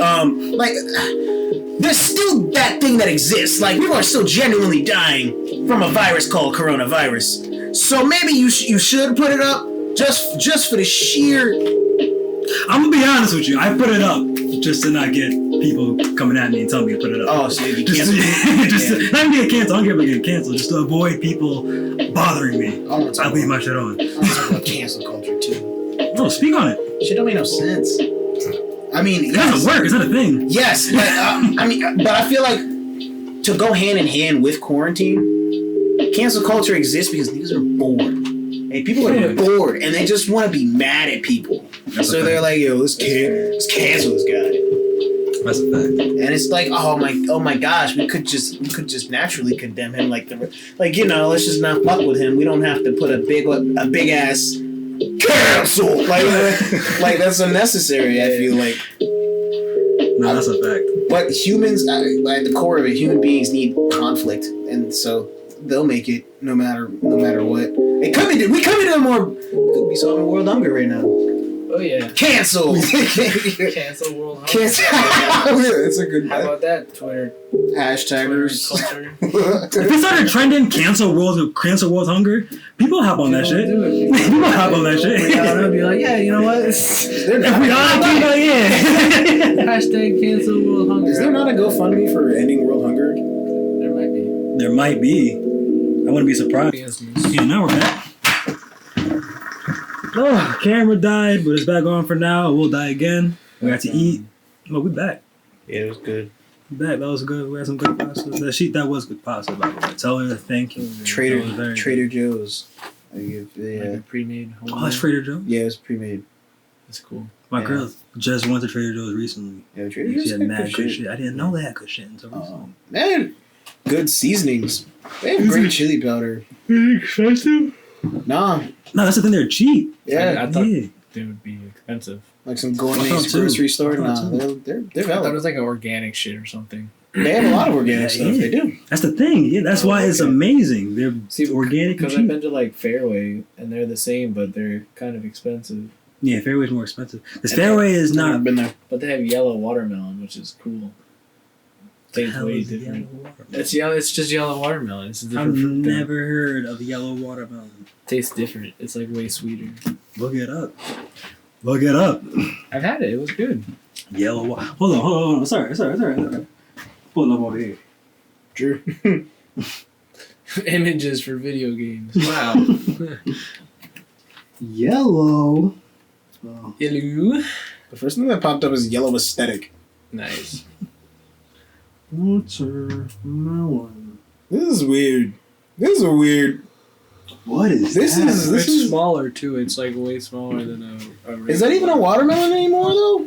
[SPEAKER 2] there's still that thing that exists. Like, people are still genuinely dying from a virus called coronavirus. So maybe you should put it up just for the sheer.
[SPEAKER 1] I'm gonna be honest with you. I put it up just to not get people coming at me and telling me to put it up.
[SPEAKER 2] Oh, so you
[SPEAKER 1] just
[SPEAKER 2] canceled.
[SPEAKER 1] not get canceled. I don't care about getting canceled. Just to avoid people bothering me. I leave my shit on.
[SPEAKER 2] I want to talk about cancel culture too.
[SPEAKER 1] No, speak on it.
[SPEAKER 2] Shit don't make no sense. I mean,
[SPEAKER 1] it doesn't work. It's not a thing.
[SPEAKER 2] Yes, but I feel like to go hand in hand with quarantine, cancel culture exists because niggas are bored. Hey, people are bored and they just want to be mad at people. So they're like, yo, let's cancel this guy.
[SPEAKER 1] That's a fact.
[SPEAKER 2] And it's like, oh my gosh, we could just naturally condemn him let's just not fuck with him. We don't have to put a big ass cancel. Like that's unnecessary, I feel like.
[SPEAKER 1] No, that's a fact.
[SPEAKER 2] But humans, at the core of it, human beings need conflict, and so they'll make it no matter what. We could be solving world hunger right now.
[SPEAKER 3] Oh yeah.
[SPEAKER 2] Cancel.
[SPEAKER 3] Cancel world hunger.
[SPEAKER 2] Cancel. It's a good.
[SPEAKER 3] How about that, Twitter?
[SPEAKER 2] Hashtagers.
[SPEAKER 3] Culture.
[SPEAKER 1] If it started trending, cancel world hunger, people hop on that shit. People hop on that shit.
[SPEAKER 3] They'll be like, yeah, you know what?
[SPEAKER 1] If we all yeah.
[SPEAKER 3] Hashtag cancel world hunger.
[SPEAKER 2] Is there not a GoFundMe for ending world hunger?
[SPEAKER 3] There might be.
[SPEAKER 1] There might be. I wouldn't be surprised. Yeah, now we're back. Oh, camera died, but it's back on for now. We'll die again. We got to eat. Oh, we back.
[SPEAKER 2] Yeah, it was good.
[SPEAKER 1] That was good. We had some good pasta. That was good pasta, by the way. Tell her thank you.
[SPEAKER 2] Trader Joe's.
[SPEAKER 3] Like pre-made.
[SPEAKER 1] Oh, it's Trader Joe's?
[SPEAKER 2] Yeah, it's pre-made.
[SPEAKER 3] That's cool.
[SPEAKER 1] My girl just went to Trader Joe's recently.
[SPEAKER 2] Yeah, Trader Joe's.
[SPEAKER 1] She had mad good shit. I didn't know they had good shit until recently.
[SPEAKER 2] Man, good seasonings. They have great chili powder.
[SPEAKER 1] Expensive?
[SPEAKER 2] Nah.
[SPEAKER 1] No, that's the thing. They're cheap.
[SPEAKER 3] Yeah, I thought they would be expensive.
[SPEAKER 2] Like some gourmet grocery store. Nah, they're
[SPEAKER 3] I thought it
[SPEAKER 2] valid.
[SPEAKER 3] was like an organic shit or something.
[SPEAKER 2] They have a lot of organic stuff. They do.
[SPEAKER 1] That's the thing. Yeah, that's why it's amazing. They're organic and
[SPEAKER 3] Because
[SPEAKER 1] cheap.
[SPEAKER 3] I've been to like Fairway and they're the same, but they're kind of expensive.
[SPEAKER 1] Yeah, Fairway's more expensive. This Fairway is
[SPEAKER 2] I've never
[SPEAKER 1] not.
[SPEAKER 2] been there.
[SPEAKER 3] But they have yellow watermelon, which is cool. Tastes
[SPEAKER 1] Hell
[SPEAKER 3] way
[SPEAKER 1] is
[SPEAKER 3] different.
[SPEAKER 1] yellow watermelon?
[SPEAKER 3] It's yellow. It's just yellow watermelon. It's a
[SPEAKER 1] I've
[SPEAKER 3] different fruit. though.
[SPEAKER 1] never heard of yellow watermelon.
[SPEAKER 3] Tastes different. It's like way sweeter.
[SPEAKER 1] Look it up. Look it up.
[SPEAKER 3] I've had it. It was good.
[SPEAKER 1] Yellow water. Hold on. Sorry. Pulling up over here.
[SPEAKER 2] True.
[SPEAKER 3] Images for video games. Wow.
[SPEAKER 1] Yellow. Oh.
[SPEAKER 3] Yellow.
[SPEAKER 2] The first thing that popped up is yellow aesthetic.
[SPEAKER 3] Nice.
[SPEAKER 1] Watermelon.
[SPEAKER 2] This is weird. This is weird.
[SPEAKER 1] What is
[SPEAKER 2] This
[SPEAKER 1] that?
[SPEAKER 2] is-
[SPEAKER 3] It's smaller too. It's like way smaller than a
[SPEAKER 2] Is that even a watermelon anymore though?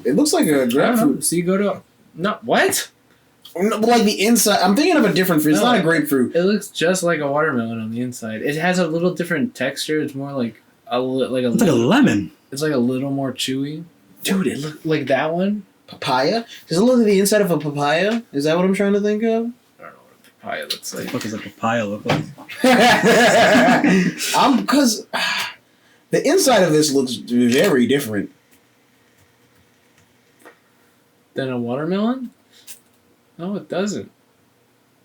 [SPEAKER 2] It looks like a
[SPEAKER 3] I don't know.
[SPEAKER 2] grapefruit.
[SPEAKER 3] See, go to no what?
[SPEAKER 2] No, but like the inside. I'm thinking of a different fruit. It's
[SPEAKER 3] No.
[SPEAKER 2] not a grapefruit.
[SPEAKER 3] It looks just like a watermelon on the inside. It has a little different texture. It's more like
[SPEAKER 1] It's like a lemon.
[SPEAKER 3] It's like a little more chewy. Dude, it looked like that one.
[SPEAKER 2] Papaya? Does it look like the inside of a papaya? Is that what I'm trying to think of?
[SPEAKER 3] I don't know what a papaya looks
[SPEAKER 1] What the
[SPEAKER 3] like.
[SPEAKER 1] fuck is a papaya look like?
[SPEAKER 2] Because the inside of this looks very different.
[SPEAKER 3] Then a watermelon? No, it doesn't.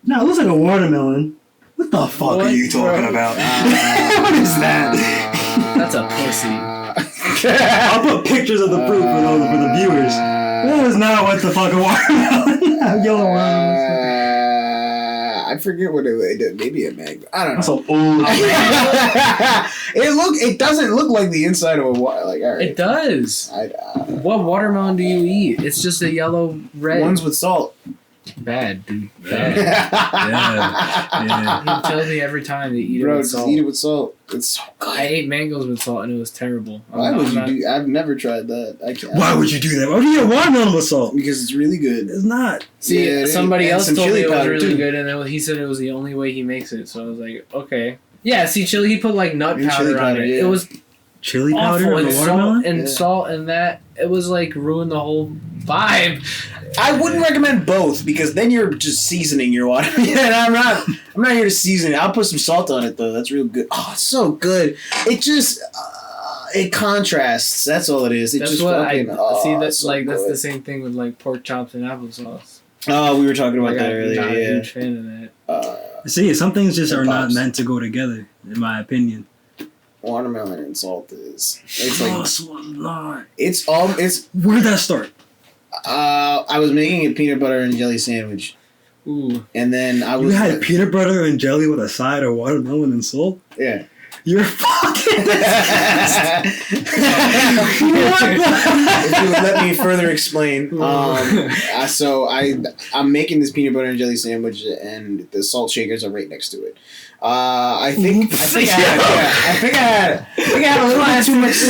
[SPEAKER 1] No, it looks like a watermelon. What the fuck
[SPEAKER 3] What,
[SPEAKER 1] are you talking
[SPEAKER 3] bro?
[SPEAKER 1] about? What is that?
[SPEAKER 3] That's a pussy.
[SPEAKER 1] I'll put pictures of the fruit for the viewers. That is not what the fuck a watermelon. Yellow watermelon.
[SPEAKER 2] I forget what it did. Maybe a mango. I don't know.
[SPEAKER 1] That's so old.
[SPEAKER 2] It doesn't look like the inside of a water. Like, all right.
[SPEAKER 3] It does. What watermelon do you eat? It's just a yellow red.
[SPEAKER 2] Ones with salt.
[SPEAKER 3] Bad, dude. Bad.
[SPEAKER 1] Yeah.
[SPEAKER 3] He tells me every time to eat it
[SPEAKER 2] Bro,
[SPEAKER 3] with
[SPEAKER 2] just
[SPEAKER 3] salt.
[SPEAKER 2] eat it with salt. It's so good.
[SPEAKER 3] I ate mangoes with salt and it was terrible.
[SPEAKER 2] Why would you do? I've never tried that. I can't.
[SPEAKER 1] Why would you do that? Why would you eat a watermelon with salt?
[SPEAKER 2] Because it's really good.
[SPEAKER 1] It's not.
[SPEAKER 3] See,
[SPEAKER 2] Yeah,
[SPEAKER 3] somebody
[SPEAKER 2] and
[SPEAKER 3] else
[SPEAKER 2] some
[SPEAKER 3] told me
[SPEAKER 2] chili
[SPEAKER 3] it was
[SPEAKER 2] powder,
[SPEAKER 3] really
[SPEAKER 2] too.
[SPEAKER 3] good, and then he said it was the only way he makes it. So I was like, okay. Yeah, see, chili. He put like nut
[SPEAKER 2] And
[SPEAKER 3] powder
[SPEAKER 2] chili
[SPEAKER 3] on
[SPEAKER 2] powder,
[SPEAKER 3] it.
[SPEAKER 2] yeah.
[SPEAKER 3] It was
[SPEAKER 1] Chili powder
[SPEAKER 3] awful,
[SPEAKER 1] on
[SPEAKER 3] and
[SPEAKER 1] the watermelon?
[SPEAKER 2] Yeah.
[SPEAKER 3] salt and that. It was like ruined the whole vibe.
[SPEAKER 2] I wouldn't recommend both because then you're just seasoning your water. Yeah, I'm not here to season it. I'll put some salt on it though. That's real good. Oh, it's so good. It just it contrasts. That's all it is. It
[SPEAKER 3] That's
[SPEAKER 2] just
[SPEAKER 3] what
[SPEAKER 2] fucking,
[SPEAKER 3] I see.
[SPEAKER 2] it's
[SPEAKER 3] That's
[SPEAKER 2] so
[SPEAKER 3] like that's
[SPEAKER 2] good.
[SPEAKER 3] the same thing with like pork chops and applesauce.
[SPEAKER 2] Oh, we were talking about
[SPEAKER 3] Like,
[SPEAKER 2] that
[SPEAKER 3] I'm
[SPEAKER 2] earlier.
[SPEAKER 3] not a
[SPEAKER 2] Yeah.
[SPEAKER 3] huge fan of that.
[SPEAKER 1] See, some things just are not
[SPEAKER 2] Pops.
[SPEAKER 1] meant to go together, in my opinion.
[SPEAKER 2] Watermelon and salt is. It's like
[SPEAKER 1] not.
[SPEAKER 2] it's
[SPEAKER 1] Where did that start?
[SPEAKER 2] I was making a peanut butter and jelly sandwich,
[SPEAKER 3] Ooh,
[SPEAKER 2] and then I
[SPEAKER 1] You
[SPEAKER 2] was
[SPEAKER 1] had peanut butter and jelly with a side of watermelon and salt?
[SPEAKER 2] yeah.
[SPEAKER 1] You're fucking
[SPEAKER 2] If you would let me further explain, so I'm making this peanut butter and jelly sandwich, and the salt shakers are right next to it. I think I had a little bit too much,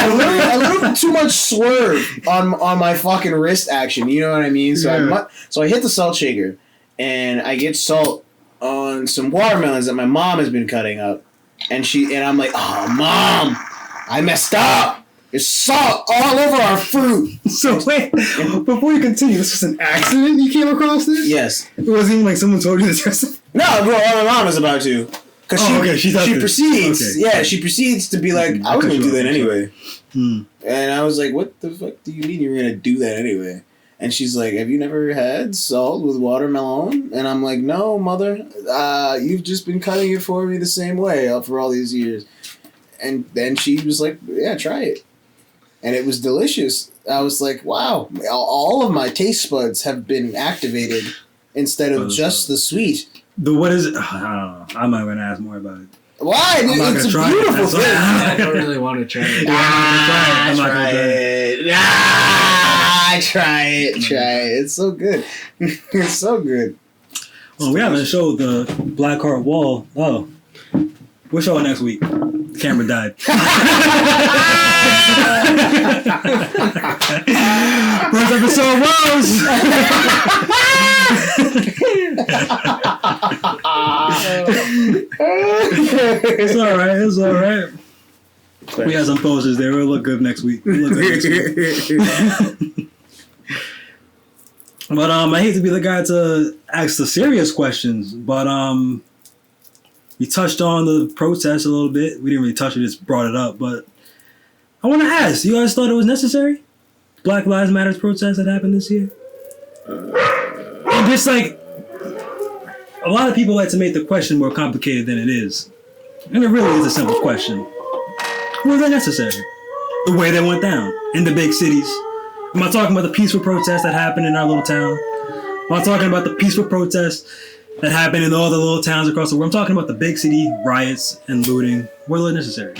[SPEAKER 2] a little bit too much swerve on my fucking wrist action. You know what I mean? So I hit the salt shaker, and I get salt on some watermelons that my mom has been cutting up. And I'm like, oh, Mom, I messed up. There's salt all over our fruit.
[SPEAKER 1] So wait, before you continue, this was an accident you came across this?
[SPEAKER 2] Yes.
[SPEAKER 1] It wasn't even like someone told you this recipe?
[SPEAKER 2] No, bro, my mom is about to. Because she proceeds.
[SPEAKER 1] Okay.
[SPEAKER 2] Yeah, she proceeds to be like, I was going to do that anyway.
[SPEAKER 1] Hmm.
[SPEAKER 2] And I was like, what the fuck do you mean you're going to do that anyway? And she's like, have you never had salt with watermelon? And I'm like, no, mother. You've just been cutting it for me the same way for all these years. And then she was like, yeah, try it. And it was delicious. I was like, wow, all of my taste buds have been activated instead of just the sweet.
[SPEAKER 1] What is it? I don't know. I'm not going to ask more about it.
[SPEAKER 2] Why?
[SPEAKER 1] I'm not
[SPEAKER 2] It's a
[SPEAKER 1] gonna try it.
[SPEAKER 2] beautiful
[SPEAKER 1] That's
[SPEAKER 2] thing.
[SPEAKER 3] I don't really want to try it.
[SPEAKER 1] I'm not gonna try it.
[SPEAKER 2] Try it. It's so good. It's so good.
[SPEAKER 1] Well, we haven't showed the Blackheart wall. Oh. We'll show it next week. The camera died. First episode Woes! It's alright. We have some posters there. We'll look good next week. But I hate to be the guy to ask the serious questions, but we touched on the protest a little bit. We didn't really touch it, just brought it up. But I want to ask, you guys thought it was necessary? Black Lives Matter protest that happened this year? And just like, a lot of people like to make the question more complicated than it is. And it really is a simple question. Was that necessary? The way that went down in the big cities. Am I talking about the peaceful protests that happened in our little town? Am I talking about the peaceful protests that happened in all the little towns across the world? I'm talking about the big city riots and looting. Were they necessary?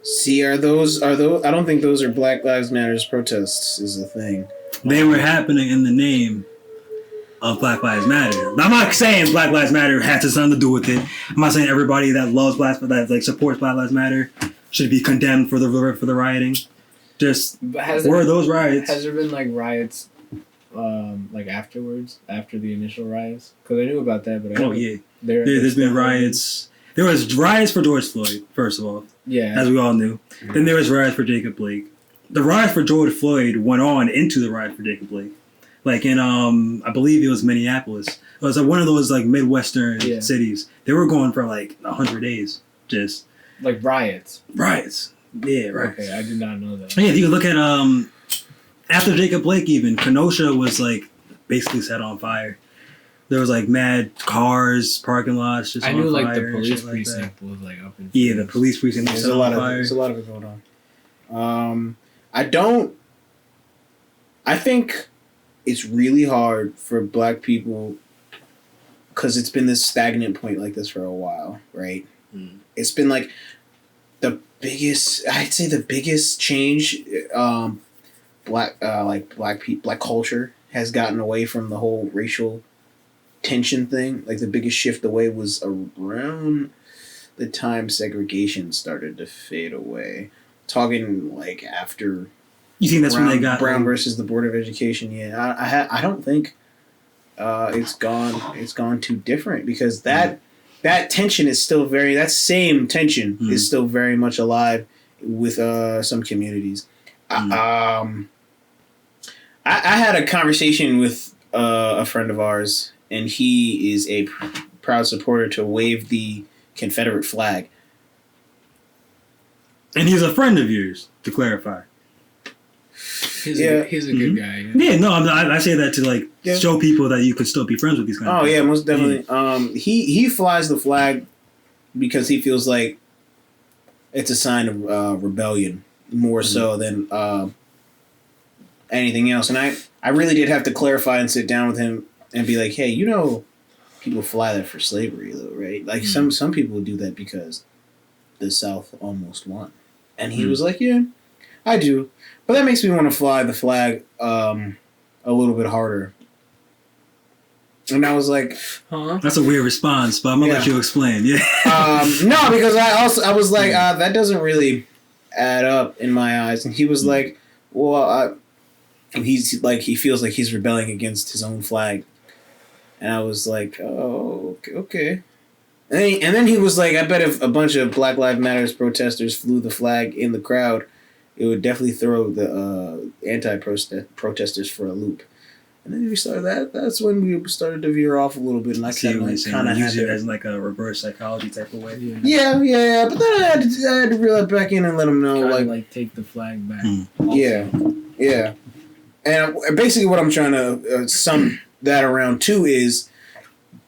[SPEAKER 2] See, are those? I don't think those are Black Lives Matter protests. Is the thing.
[SPEAKER 1] They were happening in the name of Black Lives Matter. Now, I'm not saying Black Lives Matter has something to do with it. I'm not saying everybody that loves that supports Black Lives Matter should be condemned for the rioting. Just those riots?
[SPEAKER 3] Has there been like riots, afterwards, after the initial riots? Because I knew about that, but
[SPEAKER 1] there's been riots. There was riots for George Floyd, first of all.
[SPEAKER 3] Yeah,
[SPEAKER 1] as we all knew. Mm-hmm. Then there was riots for Jacob Blake. The riot for George Floyd went on into the riot for Jacob Blake. Like in, I believe it was Minneapolis. It was like one of those like Midwestern cities. They were going for like 100 days. Just
[SPEAKER 3] like riots.
[SPEAKER 1] Riots. Yeah, right.
[SPEAKER 3] Okay, I did not know that.
[SPEAKER 1] Yeah, if you look at after Jacob Blake, even Kenosha was like basically set on fire. There was like mad cars, parking lots, just on fire. I knew like the police precinct was like up in. Yeah, the police precinct was set on fire.
[SPEAKER 2] There's a lot of it going on. I think it's really hard for Black people because it's been this stagnant point like this for a while, right? Mm. It's been like I'd say the biggest change, black culture has gotten away from the whole racial tension thing. Like the biggest shift away was around the time segregation started to fade away. Talking like after.
[SPEAKER 1] You think that's when they got
[SPEAKER 2] Brown versus the Board of Education? Yeah, I don't think it's gone too different because that tension is still that same tension is still very much alive with some communities. I had a conversation with a friend of ours, and he is a proud supporter to wave the Confederate flag.
[SPEAKER 1] And he's a friend of yours, to clarify.
[SPEAKER 3] He's a good guy.
[SPEAKER 1] Yeah, no, I say that to show people that you could still be friends with these kind of people.
[SPEAKER 2] Yeah, most definitely. Yeah. He flies the flag because he feels like it's a sign of rebellion more so than anything else. And I really did have to clarify and sit down with him and be like, hey, people fly that for slavery, though, right? Like some people do that because the South almost won. And he was like, yeah, I do. But that makes me want to fly the flag a little bit harder. And I was like, huh?
[SPEAKER 1] That's a weird response, but I'm going to let you explain. Yeah.
[SPEAKER 2] No, because I was like, that doesn't really add up in my eyes. And he was like, well, he feels like he's rebelling against his own flag. And I was like, oh, okay. And then he was like, I bet if a bunch of Black Lives Matter protesters flew the flag in the crowd, it would definitely throw the anti-protesters for a loop. And then we started that's when we started to veer off a little bit, and I kind of
[SPEAKER 1] use it as like a reverse psychology type of way.
[SPEAKER 2] Yeah. But then I had to reel it back in and let him know,
[SPEAKER 3] like take the flag back.
[SPEAKER 2] Yeah. And basically, what I'm trying to sum that around too is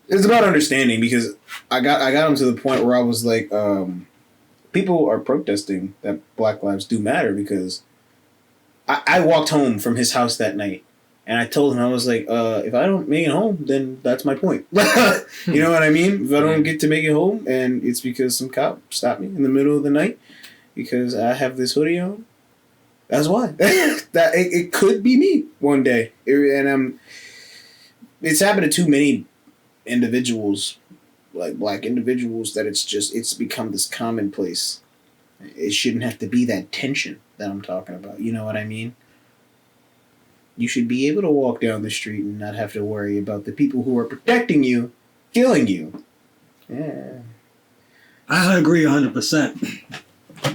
[SPEAKER 2] it's about understanding, because I got him to the point where I was like, people are protesting that Black lives do matter, because I walked home from his house that night. And I told him, I was like, if I don't make it home, then that's my point. You know what I mean? If I don't get to make it home, and it's because some cop stopped me in the middle of the night because I have this hoodie on, that's why. That it could be me one day. It's happened to too many individuals, like Black individuals, that it's become this commonplace. It shouldn't have to be that tension that I'm talking about. You know what I mean? You should be able to walk down the street and not have to worry about the people who are protecting you killing you. Yeah.
[SPEAKER 1] I agree 100%.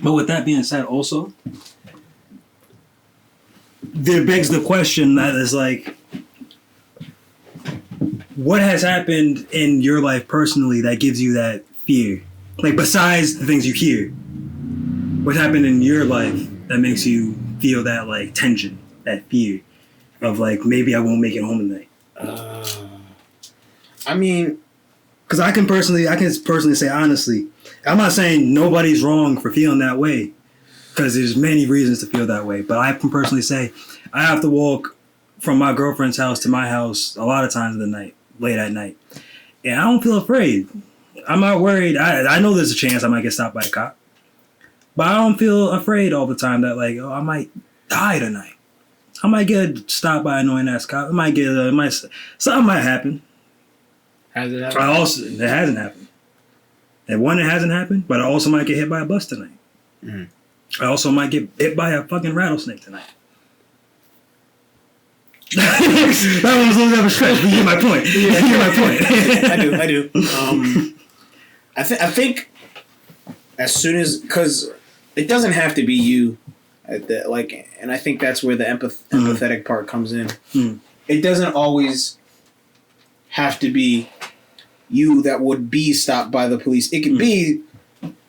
[SPEAKER 1] But with that being said, also, there begs the question that is like, what has happened in your life personally that gives you that fear? Like, besides the things you hear, what happened in your life that makes you feel that, like, tension, that fear of, like, maybe I won't make it home tonight?
[SPEAKER 2] I mean,
[SPEAKER 1] because I can personally say, honestly, I'm not saying nobody's wrong for feeling that way, because there's many reasons to feel that way. But I can personally say I have to walk from my girlfriend's house to my house a lot of times of the night, late at night. And I don't feel afraid. I'm not worried. I know there's a chance I might get stopped by a cop. But I don't feel afraid all the time that, like, oh, I might die tonight. I might get stopped by an annoying ass cop. Something might happen.
[SPEAKER 3] Has it happened?
[SPEAKER 1] It hasn't happened. And one, it hasn't happened, but I also might get hit by a bus tonight.
[SPEAKER 2] Mm.
[SPEAKER 1] I also might get hit by a fucking rattlesnake tonight. That one was a little bit of a stretch, but you get my point. You get my point.
[SPEAKER 2] I do. I think as soon as, because it doesn't have to be you, and I think that's where the empathetic part comes in.
[SPEAKER 1] Mm.
[SPEAKER 2] It doesn't always have to be you that would be stopped by the police. It could be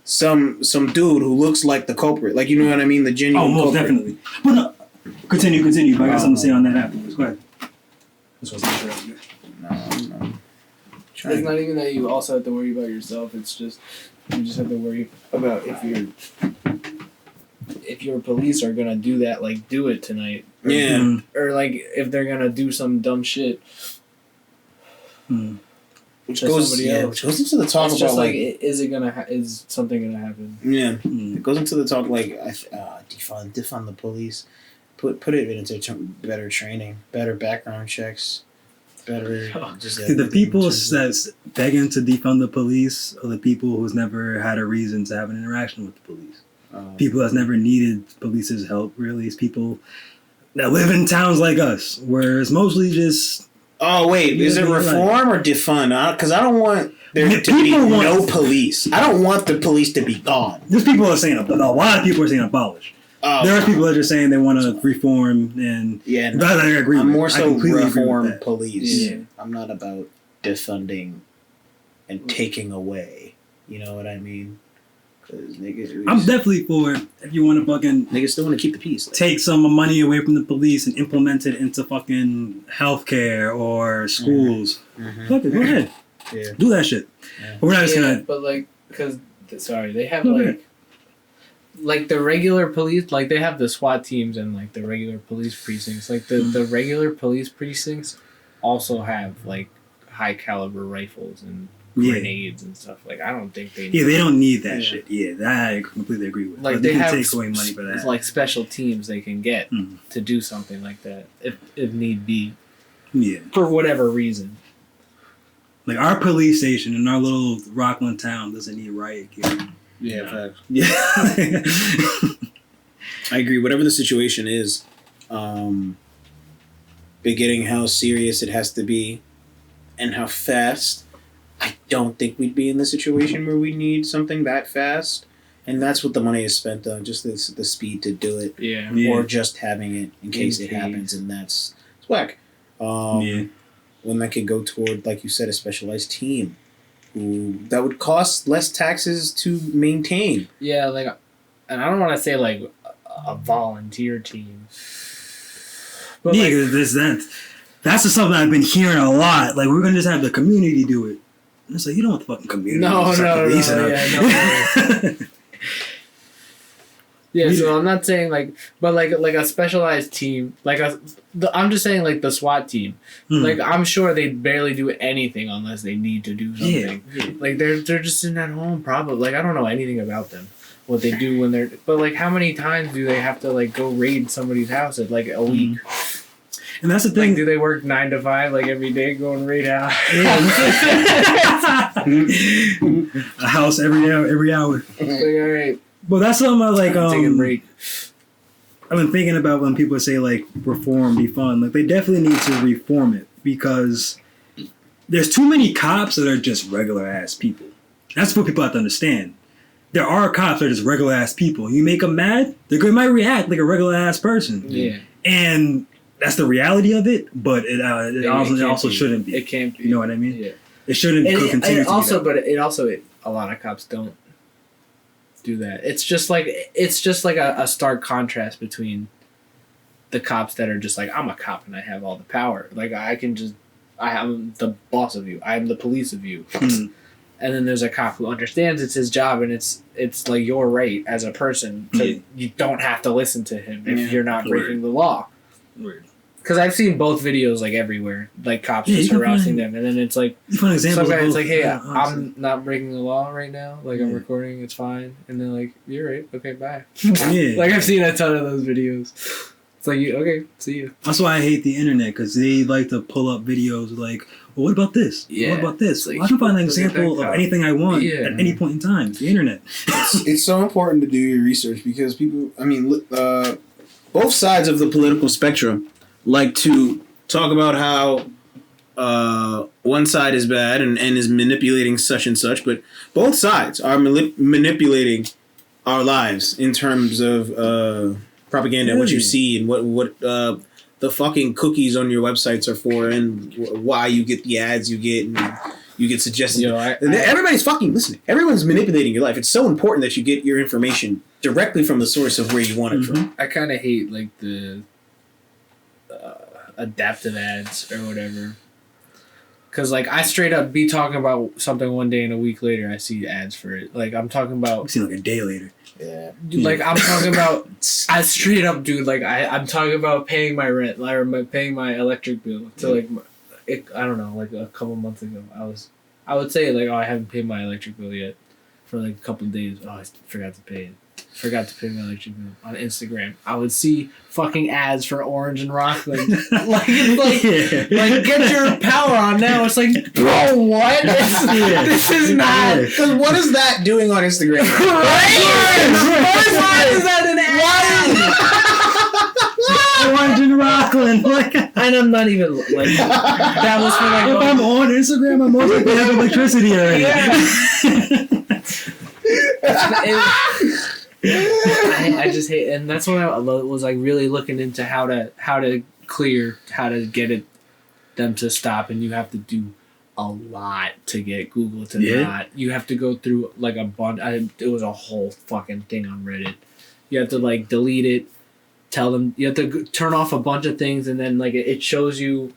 [SPEAKER 2] some dude who looks like the culprit, like, you know what I mean, the genuine.
[SPEAKER 1] Oh, most
[SPEAKER 2] culprit.
[SPEAKER 1] definitely. But no, continue. But I got something to say on that afterwards. Go ahead. This was not sure.
[SPEAKER 2] No.
[SPEAKER 3] It's not even that you also have to worry about yourself. It's just you just have to worry about if your police are gonna do that, like, do it tonight.
[SPEAKER 2] Yeah.
[SPEAKER 3] Or like if they're gonna do some dumb shit.
[SPEAKER 2] Which goes into the talk
[SPEAKER 3] it's
[SPEAKER 2] about,
[SPEAKER 3] just
[SPEAKER 2] like,
[SPEAKER 3] is something gonna happen?
[SPEAKER 2] Yeah. It goes into the talk, like, defund the police, put it into better training, better background checks, better.
[SPEAKER 1] The people that's begging to defund the police are the people who's never had a reason to have an interaction with the police. People that's never needed police's help. Really, it's people that live in towns like us, where it's mostly just.
[SPEAKER 2] Oh wait, is it reform or defund? Because I don't want there to be no police. I don't want the police to be gone.
[SPEAKER 1] There's people that are saying a lot of people are saying abolish. There are people that are just saying they want to reform and I agree.
[SPEAKER 2] I'm more so reform
[SPEAKER 1] agree
[SPEAKER 2] police.
[SPEAKER 3] Yeah.
[SPEAKER 2] I'm not about defunding and taking away. You know what I mean? Because niggas,
[SPEAKER 1] I'm definitely for it if you want to fucking
[SPEAKER 2] niggas still want to keep the peace.
[SPEAKER 1] Take some money away from the police and implement it into fucking healthcare or schools. Fuck it, go ahead.
[SPEAKER 2] Yeah.
[SPEAKER 1] Do that shit.
[SPEAKER 2] Yeah.
[SPEAKER 1] But we're not just gonna.
[SPEAKER 3] But like, because they have like the regular police, like they have the SWAT teams and like the regular police precincts. Like the regular police precincts also have like high caliber rifles and grenades and stuff. Like, I don't think they.
[SPEAKER 1] They don't need that shit. Yeah, that I completely agree with.
[SPEAKER 3] Like,
[SPEAKER 1] they have take away money for that.
[SPEAKER 3] Like special teams they can get to do something like that if need be.
[SPEAKER 1] Yeah. For
[SPEAKER 3] whatever reason.
[SPEAKER 1] Like, our police station in our little Rockland town doesn't need riot gear.
[SPEAKER 2] Yeah, facts.
[SPEAKER 1] Yeah.
[SPEAKER 2] I agree. Whatever the situation is, beginning how serious it has to be and how fast, I don't think we'd be in the situation where we need something that fast. And that's what the money is spent on, just the speed to do it.
[SPEAKER 3] Yeah.
[SPEAKER 2] Or just having it in case it happens, and it's whack. When that could go toward, like you said, a specialized team that would cost less taxes to maintain.
[SPEAKER 3] Yeah, like, and I don't want to say like a volunteer team.
[SPEAKER 1] But that's just something I've been hearing a lot. Like, we're gonna just have the community do it. And it's like, you don't want the fucking community.
[SPEAKER 3] No. Yeah, so I'm not saying like, but like a specialized team, I'm just saying like the SWAT team. Like, I'm sure they barely do anything unless they need to do something. Yeah. Like, they're just sitting at home probably. Like, I don't know anything about them, what they do when they're. But like, how many times do they have to like go raid somebody's house at like a week?
[SPEAKER 1] And that's the thing.
[SPEAKER 3] Like, do they work 9 to 5 like every day, go and raid a
[SPEAKER 1] house every hour.
[SPEAKER 3] Like, all right.
[SPEAKER 1] But that's something I like.
[SPEAKER 3] Take a break.
[SPEAKER 1] I've been thinking about when people say like reform, defund. Like, they definitely need to reform it because there's too many cops that are just regular ass people. That's what people have to understand. there are cops that are just regular ass people. You make them mad, they might react like a regular ass person.
[SPEAKER 3] Yeah.
[SPEAKER 1] And that's the reality of it, but it also shouldn't be.
[SPEAKER 3] It can't be.
[SPEAKER 1] You know what I mean?
[SPEAKER 3] Yeah.
[SPEAKER 1] It shouldn't continue to
[SPEAKER 3] also,
[SPEAKER 1] be that.
[SPEAKER 3] But a lot of cops don't do that. It's just like a stark contrast between the cops that are just like, I'm a cop and I have all the power. Like I'm the boss of you. I'm the police of you.
[SPEAKER 1] Mm.
[SPEAKER 3] And then there's a cop who understands it's his job and it's like your right as a person. You don't have to listen to him if you're not breaking the law.
[SPEAKER 1] Weird.
[SPEAKER 3] Because I've seen both videos like everywhere, like cops just harassing them, and then it's like some guy, it's like, hey, I'm not breaking the law right now. Like I'm recording, it's fine. And they're like, you're right, okay, bye. Like I've seen a ton of those videos. It's like, okay, see you.
[SPEAKER 1] That's why I hate the internet, because they like to pull up videos like, well, what about this?
[SPEAKER 3] Yeah.
[SPEAKER 1] What about this?
[SPEAKER 3] Like,
[SPEAKER 1] I can find an example of anything I want
[SPEAKER 3] at
[SPEAKER 1] any point in time. The internet.
[SPEAKER 2] It's so important to do your research because people, both sides of the political spectrum like to talk about how one side is bad and is manipulating such and such, but both sides are manipulating our lives in terms of propaganda, what you see and what the fucking cookies on your websites are for, and why you get the ads you get, and you get suggested. Everybody's fucking listening. Everyone's manipulating your life. It's so important that you get your information directly from the source of where you want it from.
[SPEAKER 3] I kind of hate like the adaptive ads or whatever. Because like I straight up be talking about something one day and a week later I see ads for it. Like I'm talking about.
[SPEAKER 1] I've seen like a day later.
[SPEAKER 2] Yeah.
[SPEAKER 3] Like I'm talking about. I straight up, dude. Like I'm talking about paying my rent, or paying my electric bill. To like, I don't know. Like a couple months ago, I would say like, oh, I haven't paid my electric bill yet, for like a couple of days. Oh, I forgot to pay it. Forgot to pay my electric bill on Instagram. I would see fucking ads for Orange and Rockland. like get your power on now. It's like, bro, what? This is not.
[SPEAKER 2] Because what is that doing on Instagram?
[SPEAKER 3] Why is that an ad?
[SPEAKER 1] Orange and Rockland.
[SPEAKER 3] And I'm not even like that was for like.
[SPEAKER 1] If I'm on Instagram, I'm most likely have electricity already.
[SPEAKER 3] I just hate, and that's when I was like really looking into how to get them to stop, and you have to do a lot to get Google to not. You have to go through like a bunch. It was a whole fucking thing on Reddit. You have to like delete it, tell them you have to turn off a bunch of things, and then like it shows you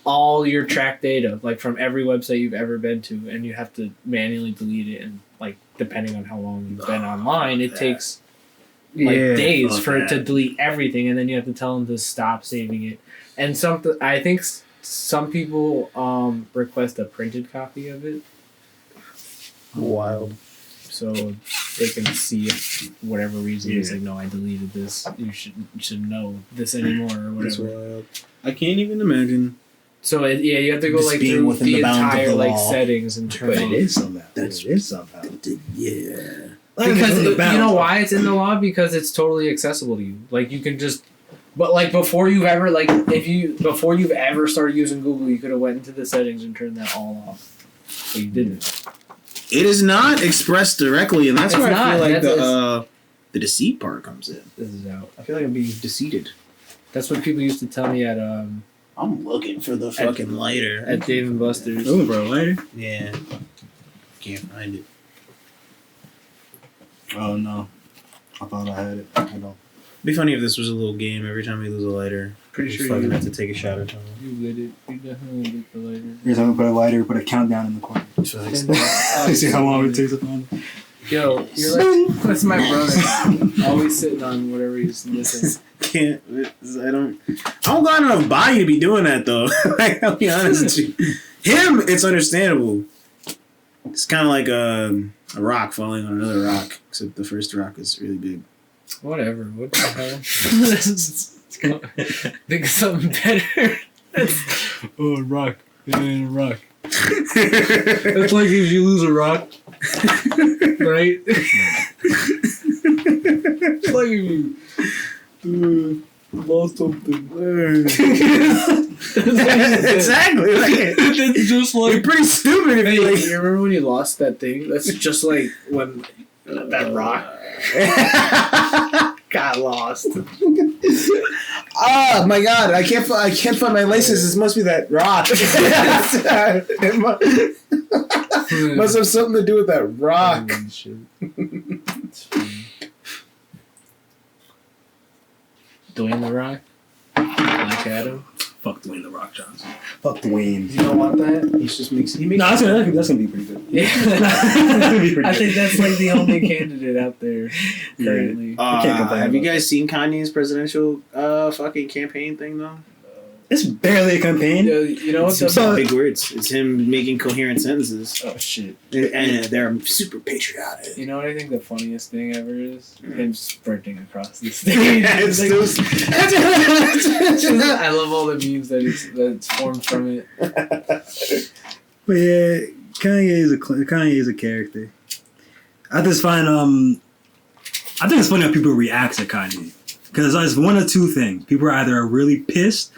[SPEAKER 3] all your track data like from every website you've ever been to, and you have to manually delete it, and like depending on how long you've been online, it takes like days for it to delete everything, and then you have to tell them to stop saving it. And I think some people request a printed copy of it.
[SPEAKER 2] Wild.
[SPEAKER 3] So they can see if whatever reason it's like, no, I deleted this. You should know this anymore or whatever.
[SPEAKER 2] That's wild. I can't even imagine.
[SPEAKER 3] So you have to go like through the entire like settings and turn.
[SPEAKER 1] But it is somehow.
[SPEAKER 2] Yeah.
[SPEAKER 3] Because you know why it's in the law? Because it's totally accessible to you. Like you can just, but like before you've ever started using Google, you could have went into the settings and turned that all off. But you didn't.
[SPEAKER 2] It is not expressed directly, and that's where I feel like the deceit part comes in.
[SPEAKER 3] This is out.
[SPEAKER 2] I feel like I'm being deceived.
[SPEAKER 3] That's what people used to tell me at
[SPEAKER 2] I'm looking for the fucking lighter
[SPEAKER 3] at Dave & Buster's.
[SPEAKER 1] Oh, bro, lighter?
[SPEAKER 2] Yeah. Can't find it.
[SPEAKER 1] Oh no, I thought I had it. I don't.
[SPEAKER 2] It'd be funny if this was a little game. Every time we lose a lighter,
[SPEAKER 3] pretty sure
[SPEAKER 2] you have to take a shot or something.
[SPEAKER 3] You lit it. You definitely lit the lighter.
[SPEAKER 1] Here's how we put a lighter. Put a countdown in the corner. See how long it takes to find it.
[SPEAKER 3] Yo, you're like that's my brother. Always sitting on whatever he's listening.
[SPEAKER 2] I don't got enough body to be doing that though. Like, I'll be honest with you. Him, it's understandable. It's kind of like a rock falling on another rock, except the first rock is really big.
[SPEAKER 3] Whatever. What the hell? Think of something better. A rock. It ain't a rock. It's like if you lose a rock, right? It's like if you lost something.
[SPEAKER 2] Exactly.
[SPEAKER 3] It's just like
[SPEAKER 2] you're pretty stupid if you
[SPEAKER 3] you remember when you lost that thing? That's just like when That rock. Got lost.
[SPEAKER 2] Oh my god! I can't find my laces. This must be that rock. It must have something to do with that rock.
[SPEAKER 3] Dwayne the Rock. Black Adam.
[SPEAKER 1] Fuck Dwayne the Rock Johnson. Fuck Dwayne.
[SPEAKER 3] You don't want that?
[SPEAKER 2] He just makes.
[SPEAKER 1] No, that's gonna be pretty good.
[SPEAKER 3] Yeah.
[SPEAKER 1] That's gonna be pretty
[SPEAKER 3] I
[SPEAKER 1] good.
[SPEAKER 3] think that's like the only candidate out there currently.
[SPEAKER 1] I can't complain
[SPEAKER 2] Have you
[SPEAKER 1] about
[SPEAKER 2] guys seen Kanye's presidential fucking campaign thing though?
[SPEAKER 1] It's barely a campaign.
[SPEAKER 3] You know what?
[SPEAKER 2] It's big words. It's him making coherent sentences.
[SPEAKER 3] Oh shit!
[SPEAKER 2] And they're super patriotic.
[SPEAKER 3] You know what I think the funniest thing ever is? Him sprinting across the stage.
[SPEAKER 2] It's
[SPEAKER 3] I love all the memes that's formed from it.
[SPEAKER 1] But yeah, Kanye is a character. I just find I think it's funny how people react to Kanye because it's one of two things: people are either really pissed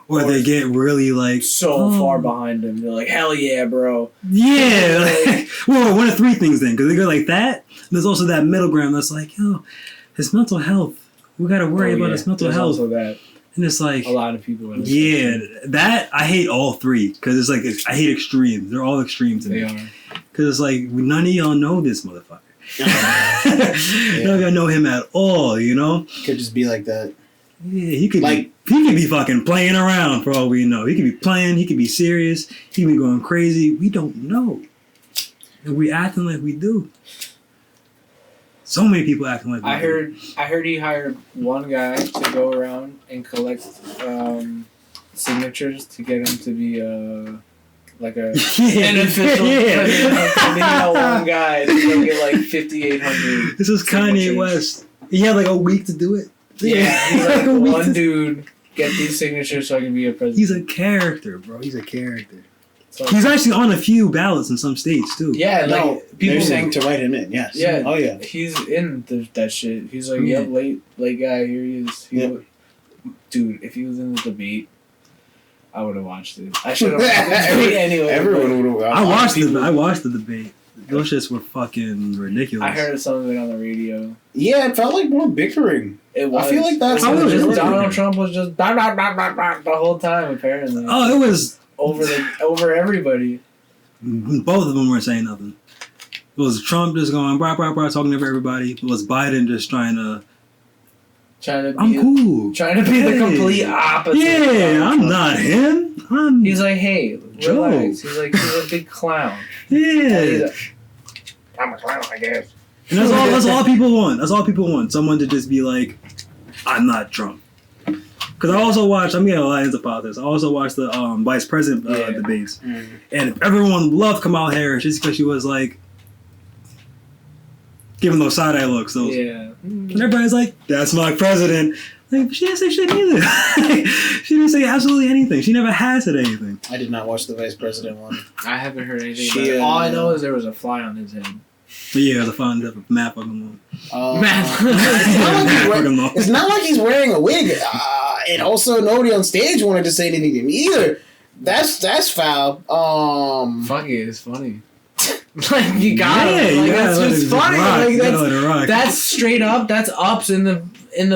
[SPEAKER 1] or they get really like
[SPEAKER 3] far behind him. They're like, hell yeah, bro.
[SPEAKER 1] Yeah. Like, well, one of three things then, because they go like that. And there's also that middle ground that's like, yo, his mental health. We got to worry about his mental health.
[SPEAKER 3] Also that.
[SPEAKER 1] And it's like
[SPEAKER 3] A lot of people.
[SPEAKER 1] Yeah, that I hate all three because it's like I hate extremes. They're all extremes to me.
[SPEAKER 3] They are.
[SPEAKER 1] Because it's like none of y'all know this motherfucker. None of y'all know him at all. You know.
[SPEAKER 2] Could just be like that.
[SPEAKER 1] Yeah, he could be fucking playing around for all we know. He could be playing. He could be serious. He could be going crazy. We don't know. And we acting like we do. So many people acting like we do.
[SPEAKER 3] I heard he hired one guy to go around and collect signatures to get him to be like an official president. And then one guy to go get like 5,800.
[SPEAKER 1] This is Kanye West. He had like a week to do it.
[SPEAKER 3] Yeah, he's like one dude get these signatures so I can be a president.
[SPEAKER 1] He's a character, bro. He's a character.
[SPEAKER 3] So,
[SPEAKER 1] He's actually on a few ballots in some states too.
[SPEAKER 3] yeah,
[SPEAKER 2] No,
[SPEAKER 3] like people
[SPEAKER 2] they're saying to write him in. Yes.
[SPEAKER 3] Yeah.
[SPEAKER 2] Oh yeah.
[SPEAKER 3] He's in that shit. He's like,
[SPEAKER 1] Yeah.
[SPEAKER 3] yep, late guy. Here he is. Dude, if he was in the debate, I would have watched it. I should have watched the debate anyway.
[SPEAKER 2] Everyone would have.
[SPEAKER 1] I watched the debate. Those shits were fucking ridiculous.
[SPEAKER 3] I heard some of it on the radio.
[SPEAKER 2] Yeah, it felt like more bickering.
[SPEAKER 3] It was.
[SPEAKER 2] I feel like that's
[SPEAKER 1] how it was.
[SPEAKER 3] Donald Trump was just the whole time apparently.
[SPEAKER 1] Oh, it was
[SPEAKER 3] over everybody.
[SPEAKER 1] both of them weren't saying nothing. It was Trump just going blah blah blah talking over everybody. It was Biden just trying to I'm cool.
[SPEAKER 3] Trying to be the complete opposite.
[SPEAKER 1] Yeah, I'm not him.
[SPEAKER 3] He's like, hey,
[SPEAKER 1] Joe.
[SPEAKER 3] relax. He's like, he's a big clown.
[SPEAKER 1] Yeah.
[SPEAKER 3] I'm a clown, I guess.
[SPEAKER 1] And that's all people want. That's all people want. Someone to just be like, I'm not Trump. Because I also watched, I'm getting a lot into politics. I also watched the vice president debates.
[SPEAKER 2] Mm.
[SPEAKER 1] And everyone loved Kamala Harris just because she was like, giving those side-eye looks. And everybody's like, that's my president. Like, she didn't say shit either. She didn't say absolutely anything. She never has said anything.
[SPEAKER 2] I did not watch the vice president one.
[SPEAKER 3] I haven't heard anything about it. All I know is there was a fly on his head.
[SPEAKER 1] But yeah, the fun map of them
[SPEAKER 2] It's not like he's wearing a wig. And also nobody on stage wanted to say anything to me either. That's foul.
[SPEAKER 3] Fuck it, it's funny. Like you got it. Like,
[SPEAKER 1] that's
[SPEAKER 3] just funny. Like, that's straight up. That's ups in the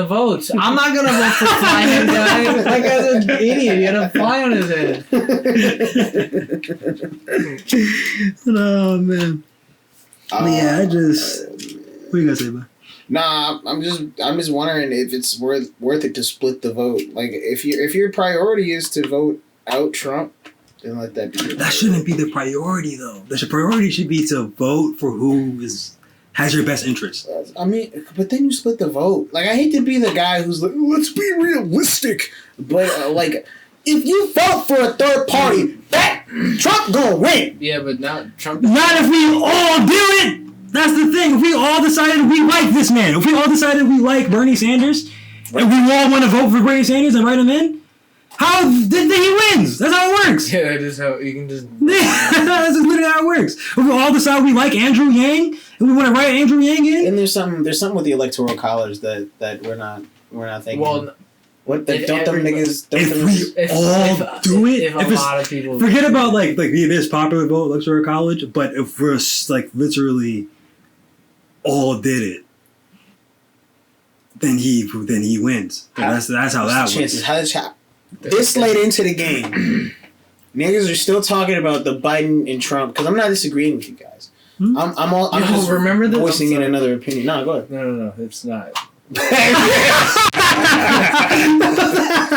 [SPEAKER 3] votes. I'm not gonna vote for flying guy. That guy's an idiot. He had a fly on his head.
[SPEAKER 1] Oh man. Yeah, what are you gonna say, man?
[SPEAKER 2] Nah, I'm just wondering if it's worth it to split the vote. Like if your priority is to vote out Trump, then let that be.
[SPEAKER 1] That shouldn't be the priority though. The priority should be to vote for who has your best interest.
[SPEAKER 2] I mean, but then you split the vote. Like I hate to be the guy who's like, let's be realistic, but like if you vote for a third party, that Trump gonna win.
[SPEAKER 3] Yeah, but not Trump.
[SPEAKER 1] Not if we all do it. That's the thing. If we all decided we like this man, if we all decided we like Bernie Sanders, and we all want to vote for Bernie Sanders and write him in, then he wins. That's how it works.
[SPEAKER 3] Yeah, that is how you can just.
[SPEAKER 1] That's literally how it works. If we all decide we like Andrew Yang and we want to write Andrew Yang in,
[SPEAKER 2] and there's something with the electoral college that we're not thinking.
[SPEAKER 3] Well,
[SPEAKER 2] what the, don't them niggas?
[SPEAKER 1] If we all do it,
[SPEAKER 3] if a lot of people
[SPEAKER 1] forget about like this popular vote electoral college, but if we're like literally all did it, then he wins. That's how that
[SPEAKER 2] chances.
[SPEAKER 1] works.
[SPEAKER 2] This late into the game, niggas are still talking about the Biden and Trump because I'm not disagreeing with you guys. I'm just
[SPEAKER 3] remember this?
[SPEAKER 2] voicing in another opinion. No, go ahead.
[SPEAKER 3] No, it's not.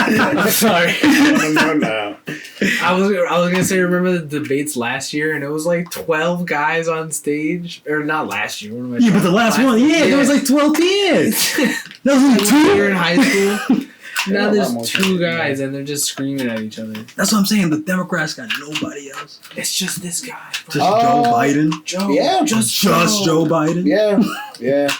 [SPEAKER 3] I'm sorry.
[SPEAKER 2] No.
[SPEAKER 3] I was gonna say, remember the debates last year, and it was like 12 guys on stage, or not last year.
[SPEAKER 1] Yeah, but the last one, there was like 12 kids. That was like 2
[SPEAKER 3] years in high school. Now there's 2 guys, and they're just screaming at each other.
[SPEAKER 1] That's what I'm saying. The Democrats got nobody else.
[SPEAKER 3] It's just this guy.
[SPEAKER 1] Just Joe Biden. Just Joe Biden.
[SPEAKER 2] Yeah.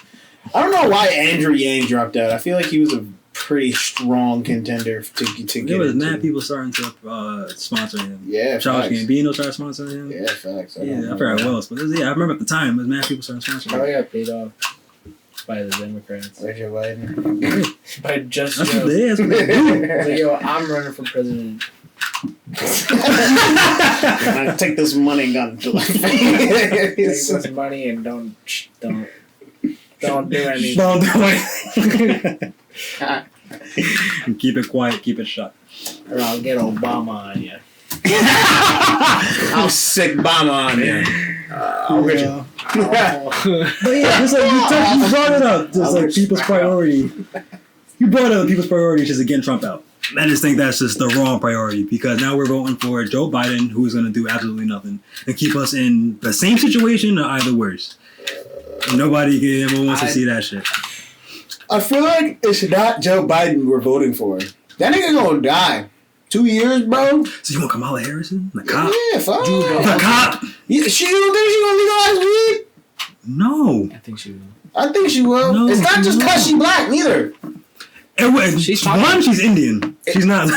[SPEAKER 2] I don't know why Andrew Yang dropped out. I feel like he was a pretty strong contender to get.
[SPEAKER 1] There was mad people starting to sponsor him.
[SPEAKER 2] Yeah,
[SPEAKER 1] Charles Gambino started sponsoring him.
[SPEAKER 2] Yeah, facts.
[SPEAKER 1] I forgot who else, but I remember at the time, there was mad people started sponsoring him.
[SPEAKER 3] Probably got paid off by the Democrats.
[SPEAKER 2] By Joe Biden.
[SPEAKER 3] By just
[SPEAKER 1] That's
[SPEAKER 3] Joe.
[SPEAKER 1] what they do.
[SPEAKER 3] Like, yo, I'm running for president.
[SPEAKER 2] Take this money and gun to
[SPEAKER 3] Take this money and don't do anything.
[SPEAKER 1] Don't do anything. Keep it quiet, keep it shut.
[SPEAKER 3] Or I'll get Obama on you.
[SPEAKER 2] I'll sick Obama on you. Original.
[SPEAKER 1] But yeah, just like you brought it up, just like people's priority. You brought up people's priority just to get Trump out. I just think that's just the wrong priority because now we're voting for Joe Biden, who's going to do absolutely nothing and keep us in the same situation or either worse. Nobody ever wants to see that shit.
[SPEAKER 2] I feel like it's not Joe Biden we're voting for. That nigga gonna die. 2 years, bro.
[SPEAKER 1] So you want Kamala Harris? The cop?
[SPEAKER 2] Yeah, fuck.
[SPEAKER 1] The cop?
[SPEAKER 2] Yeah, she don't think she gonna legalize weed?
[SPEAKER 1] No.
[SPEAKER 3] I think she will.
[SPEAKER 2] I think she will.
[SPEAKER 1] No,
[SPEAKER 2] it's not just because she black, neither.
[SPEAKER 1] She's Indian. She's not.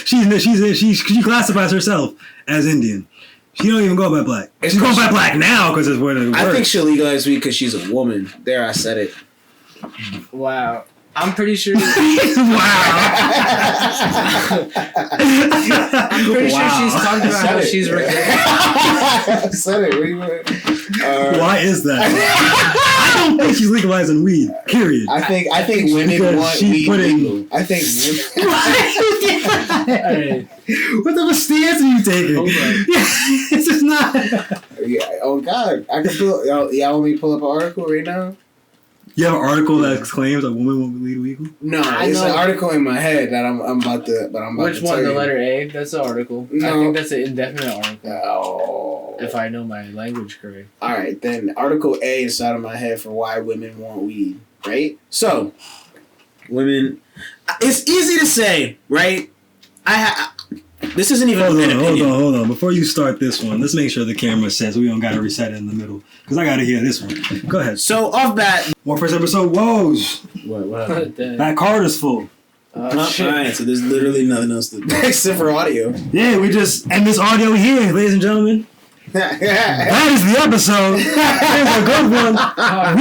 [SPEAKER 1] She classifies herself as Indian. She don't even go by black. She's going by black now because it's where it works.
[SPEAKER 2] I think she'll legalize weed because she's a woman. There, I said it.
[SPEAKER 3] Wow. I'm pretty sure.
[SPEAKER 1] Wow.
[SPEAKER 3] I'm pretty sure she's talking about how she's regretting.
[SPEAKER 2] I said it. What do you want?
[SPEAKER 1] Why is that? I don't think she's legalizing weed. Period.
[SPEAKER 2] I think women want weed legal. I think.
[SPEAKER 1] Right. What type of stance are you taking? It's just not.
[SPEAKER 2] Yeah. Oh God! I can pull. Y'all want me to pull up an article right now?
[SPEAKER 1] You have an article that claims that women won't be weed legal?
[SPEAKER 2] No, it's an article in my head that I'm about to. But I'm about
[SPEAKER 3] Which
[SPEAKER 2] to
[SPEAKER 3] one?
[SPEAKER 2] tell
[SPEAKER 3] The
[SPEAKER 2] you.
[SPEAKER 3] letter A? That's the article.
[SPEAKER 2] No.
[SPEAKER 3] I think that's an indefinite article.
[SPEAKER 2] Oh.
[SPEAKER 3] If I know my language correct.
[SPEAKER 2] All right, then Article A is out of my head for why women want weed, right? So, women, it's easy to say, right? This isn't even
[SPEAKER 1] Hold on. Before you start this one, let's make sure the camera says we don't got to reset it in the middle. Because I got to hear this one. Go ahead.
[SPEAKER 2] So, off bat.
[SPEAKER 1] One first episode, Woes.
[SPEAKER 2] What?
[SPEAKER 1] That card is full.
[SPEAKER 3] Shit.
[SPEAKER 2] Alright, so there's literally nothing else to do except for audio.
[SPEAKER 1] Yeah, we just end this audio here, ladies and gentlemen. That is the episode. That was a good one.
[SPEAKER 2] Oh,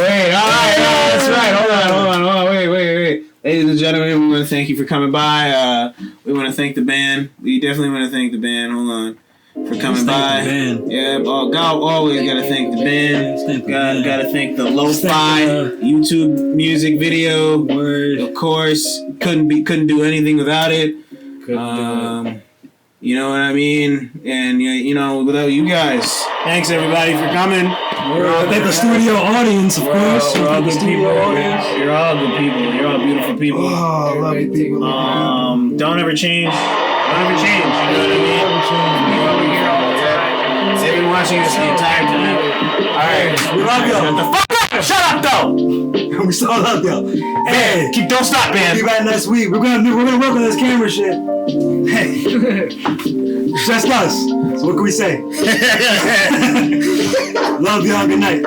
[SPEAKER 2] wait. Alright, that's right. Hold on. Wait. Ladies and gentlemen, we want to thank you for coming by. We want to thank the band. We definitely want to thank the band. Hold on. For coming by. Yeah, God always gotta thank the band. Gotta thank the lo-fi YouTube music video.
[SPEAKER 1] Word.
[SPEAKER 2] Of course. Couldn't do anything without it. You know what I mean? And without you guys. Thanks everybody for coming.
[SPEAKER 1] Thank the studio audience, of course.
[SPEAKER 2] We're all good people. You're all good people. You're all beautiful people.
[SPEAKER 1] Oh, love you people.
[SPEAKER 2] Don't ever change. You know what I mean? We're here all the time. They've been watching us the entire time. Alright, we love y'all. Shut the fuck up! Shut up though!
[SPEAKER 1] We still love y'all. Hey,
[SPEAKER 2] don't stop, man.
[SPEAKER 1] You got next week. We're gonna work on this camera shit. Hey, just us. So what can we say? Love y'all. Good night.